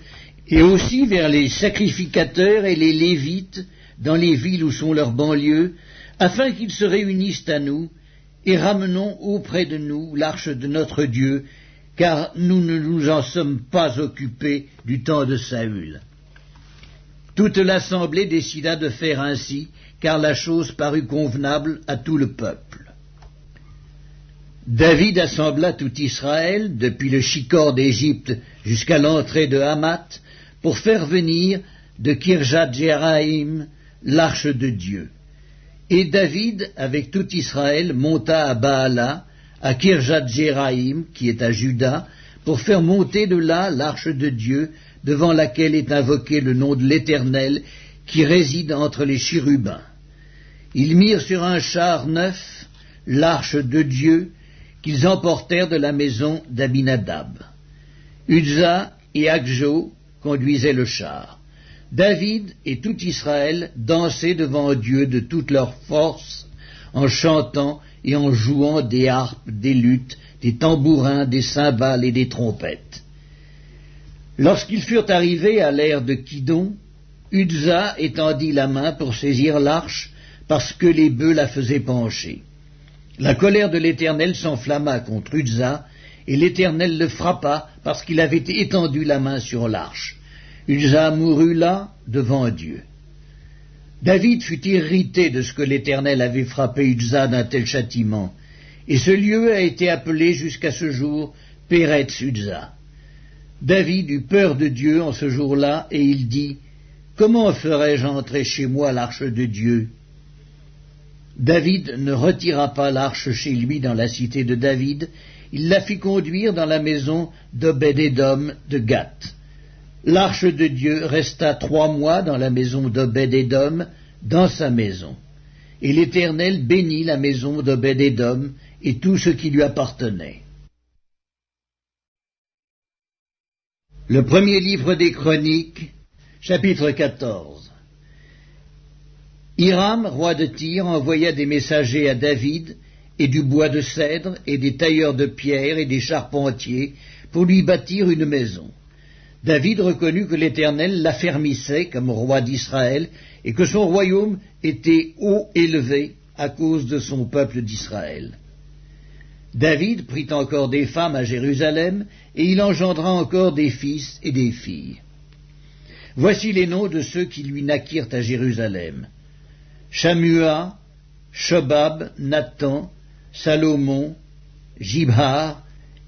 et aussi vers les sacrificateurs et les Lévites, dans les villes où sont leurs banlieues, afin qu'ils se réunissent à nous, et ramenons auprès de nous l'arche de notre Dieu, car nous ne nous en sommes pas occupés du temps de Saül. » Toute l'assemblée décida de faire ainsi, car la chose parut convenable à tout le peuple. David assembla tout Israël, depuis le Shicor d'Égypte jusqu'à l'entrée de Hamath, pour faire venir de Kirjat-Jéarim l'arche de Dieu. Et David, avec tout Israël, monta à Baala, à Kirjat-Jéarim, qui est à Juda, pour faire monter de là l'arche de Dieu, devant laquelle est invoqué le nom de l'Éternel, qui réside entre les chérubins. Ils mirent sur un char neuf l'arche de Dieu, qu'ils emportèrent de la maison d'Abinadab. Uzza et Agjo conduisaient le char. David et tout Israël dansaient devant Dieu de toute leur force, en chantant et en jouant des harpes, des luttes, des tambourins, des cymbales et des trompettes. Lorsqu'ils furent arrivés à l'ère de Kidon, Uzza étendit la main pour saisir l'arche, parce que les bœufs la faisaient pencher. La colère de l'Éternel s'enflamma contre Uzza, et l'Éternel le frappa, parce qu'il avait étendu la main sur l'arche. Uzza mourut là, devant Dieu. David fut irrité de ce que l'Éternel avait frappé Uzza d'un tel châtiment, et ce lieu a été appelé jusqu'à ce jour Péretz Uzza. David eut peur de Dieu en ce jour-là, et il dit, « Comment ferais-je entrer chez moi l'arche de Dieu ?» David ne retira pas l'arche chez lui dans la cité de David, il la fit conduire dans la maison d'Obed-Édom de Gath. L'arche de Dieu resta 3 mois dans la maison d'Obed-Édom, dans sa maison. Et l'Éternel bénit la maison d'Obed-Édom et tout ce qui lui appartenait. Le premier livre des Chroniques, chapitre 14. Hiram, roi de Tyr, envoya des messagers à David, et du bois de cèdre, et des tailleurs de pierre, et des charpentiers, pour lui bâtir une maison. David reconnut que l'Éternel l'affermissait comme roi d'Israël, et que son royaume était haut élevé à cause de son peuple d'Israël. David prit encore des femmes à Jérusalem, et il engendra encore des fils et des filles. Voici les noms de ceux qui lui naquirent à Jérusalem. Shammua, Shobab, Nathan, Salomon, Jibhar,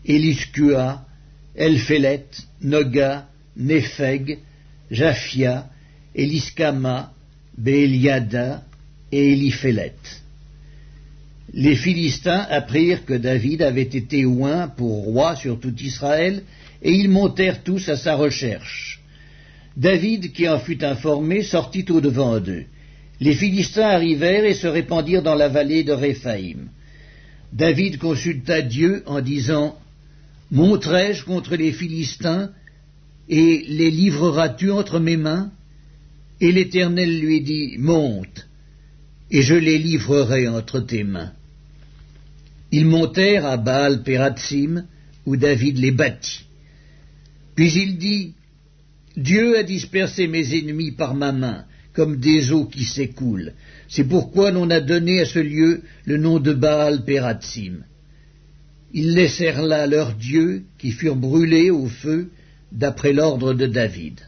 Éliskua, Elphélet, Noga, Népheg, Japhia, Éliskama, Béliada et Éliphélet. Les Philistins apprirent que David avait été oint pour roi sur tout Israël, et ils montèrent tous à sa recherche. David, qui en fut informé, sortit au-devant d'eux. Les Philistins arrivèrent et se répandirent dans la vallée de Réphaïm. David consulta Dieu en disant, « Monterai-je contre les Philistins, et les livreras-tu entre mes mains ?» Et l'Éternel lui dit, « Monte, et je les livrerai entre tes mains. » Ils montèrent à Baal-Pératsim, où David les battit. Puis il dit, « Dieu a dispersé mes ennemis par ma main, comme des eaux qui s'écoulent. C'est pourquoi l'on a donné à ce lieu le nom de Baal-Pératsim. » Ils laissèrent là leurs dieux, qui furent brûlés au feu, d'après l'ordre de David.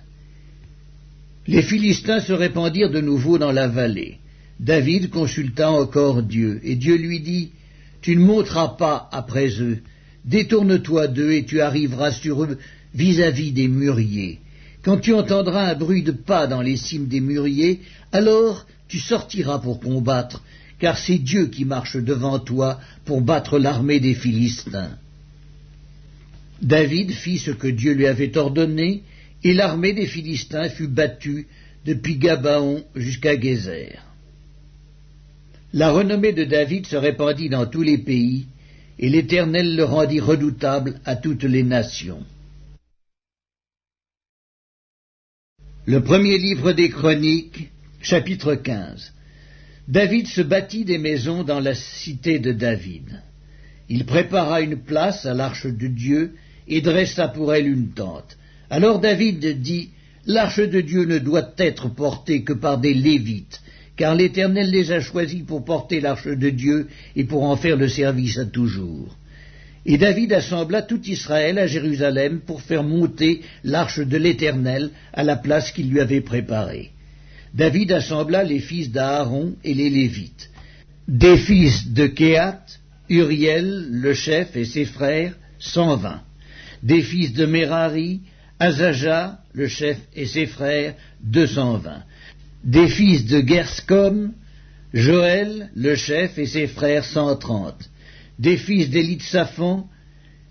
Les Philistins se répandirent de nouveau dans la vallée. David consulta encore Dieu, et Dieu lui dit, « Tu ne monteras pas après eux, détourne-toi d'eux, et tu arriveras sur eux vis-à-vis des mûriers. Quand tu entendras un bruit de pas dans les cimes des mûriers, alors tu sortiras pour combattre, car c'est Dieu qui marche devant toi pour battre l'armée des Philistins. » David fit ce que Dieu lui avait ordonné, et l'armée des Philistins fut battue depuis Gabaon jusqu'à Gézer. La renommée de David se répandit dans tous les pays, et l'Éternel le rendit redoutable à toutes les nations. Le premier livre des Chroniques, chapitre 15. David se bâtit des maisons dans la cité de David. Il prépara une place à l'arche de Dieu et dressa pour elle une tente. Alors David dit, « L'arche de Dieu ne doit être portée que par des Lévites, car l'Éternel les a choisis pour porter l'arche de Dieu et pour en faire le service à toujours. » Et David assembla tout Israël à Jérusalem pour faire monter l'arche de l'Éternel à la place qu'il lui avait préparée. David assembla les fils d'Aaron et les Lévites. Des fils de Kéhat, Uriel, le chef, et ses frères, 120. Des fils de Merari, Azaja, le chef, et ses frères, 220. Des fils de Gerscom, Joël, le chef, et ses frères, 130. Des fils d'Élitsaphan,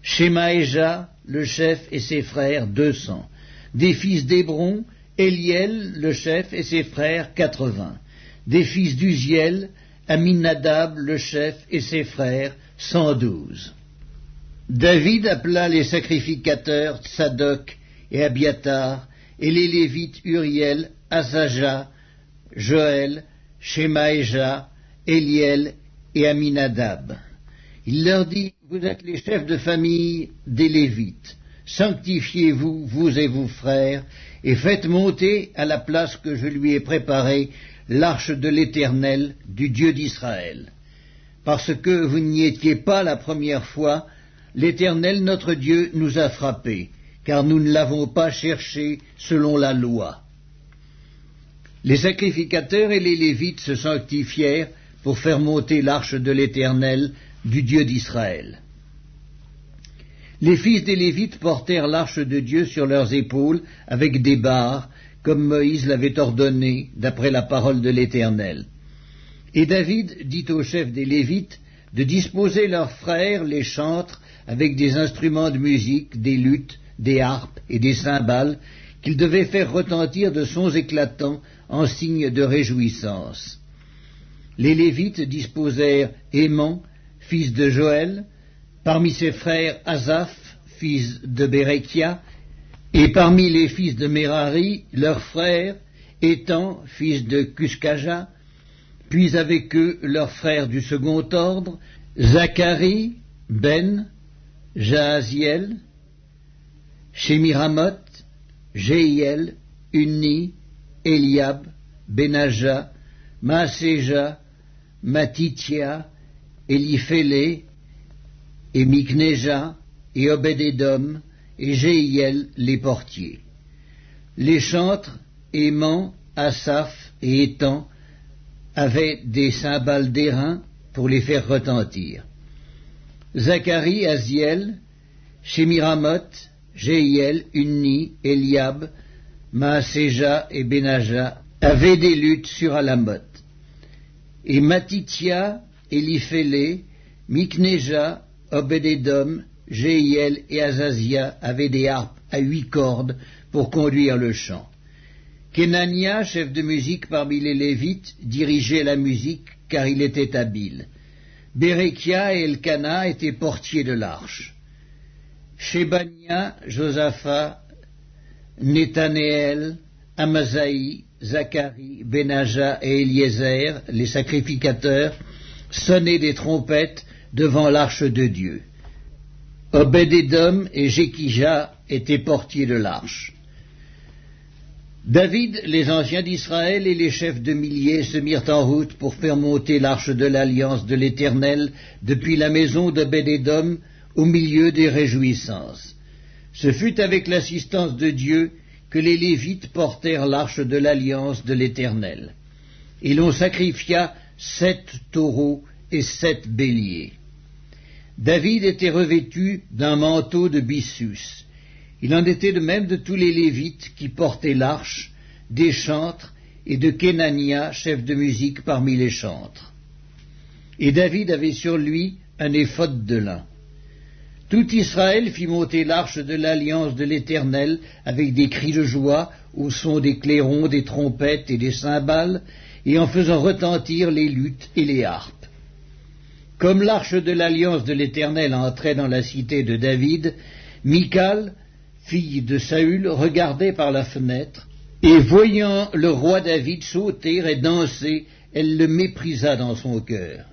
Shemaéja, le chef, et ses frères, 200. Des fils d'Hébron, Eliel, le chef, et ses frères, 80. Des fils d'Uziel, Aminadab, le chef, et ses frères, 112. David appela les sacrificateurs Tsadok et Abiatar, et les Lévites Uriel, Azaja, Joël, Shemaéja, Eliel et Aminadab. Il leur dit, « Vous êtes les chefs de famille des Lévites. Sanctifiez-vous, vous et vos frères, et faites monter à la place que je lui ai préparée l'arche de l'Éternel, du Dieu d'Israël. Parce que vous n'y étiez pas la première fois, l'Éternel notre Dieu nous a frappés, car nous ne l'avons pas cherché selon la loi. » Les sacrificateurs et les Lévites se sanctifièrent pour faire monter l'arche de l'Éternel, du Dieu d'Israël. Les fils des Lévites portèrent l'arche de Dieu sur leurs épaules avec des barres, comme Moïse l'avait ordonné, d'après la parole de l'Éternel. Et David dit aux chefs des Lévites de disposer leurs frères les chantres avec des instruments de musique, des luttes, des harpes et des cymbales, qu'ils devaient faire retentir de sons éclatants en signe de réjouissance. Les Lévites disposèrent Héman, fils de Joël, parmi ses frères Asaph, fils de Bérekia, et parmi les fils de Merari, leurs frères, Étan, fils de Cuskaja, puis avec eux leurs frères du second ordre, Zacharie, Ben, Jahaziel, Shemiramoth, Jéhiel, Unni, Eliab, Benaja, Maaséja, Matithia, Éliphélé, et Miknéja, et Obed-Édom, et Jéhiel, les portiers. Les chantres, Héman, Asaph et Étan, avaient des cymbales d'airain pour les faire retentir. Zacharie, Aziel, Shemiramoth, Jéhiel, Unni, Eliab, Maaséja et Benaja avait des luttes sur Alamoth. Et Matithia, Eliphélé, Miknéja, Obed-Édom, Jéhiel et Azazia avaient des harpes à 8 cordes pour conduire le chant. Kenania, chef de musique parmi les Lévites, dirigeait la musique car il était habile. Bérékia et Elkana étaient portiers de l'arche. Shébania, Josaphat, Nethanéel, Amasaï, Zacharie, Benaja et Eliezer, les sacrificateurs, sonnaient des trompettes devant l'arche de Dieu. Obed-Édom et Jékija étaient portiers de l'arche. David, les anciens d'Israël et les chefs de milliers se mirent en route pour faire monter l'arche de l'alliance de l'Éternel depuis la maison d'Obed-Édom au milieu des réjouissances. Ce fut avec l'assistance de Dieu que les Lévites portèrent l'arche de l'alliance de l'Éternel. Et l'on sacrifia 7 taureaux et 7 béliers. David était revêtu d'un manteau de byssus. Il en était de même de tous les Lévites qui portaient l'arche, des chantres et de Kenania, chef de musique parmi les chantres. Et David avait sur lui un éphod de lin. Tout Israël fit monter l'arche de l'alliance de l'Éternel avec des cris de joie au son des clairons, des trompettes et des cymbales, et en faisant retentir les luttes et les harpes. Comme l'arche de l'alliance de l'Éternel entrait dans la cité de David, Michal, fille de Saül, regardait par la fenêtre, et voyant le roi David sauter et danser, elle le méprisa dans son cœur.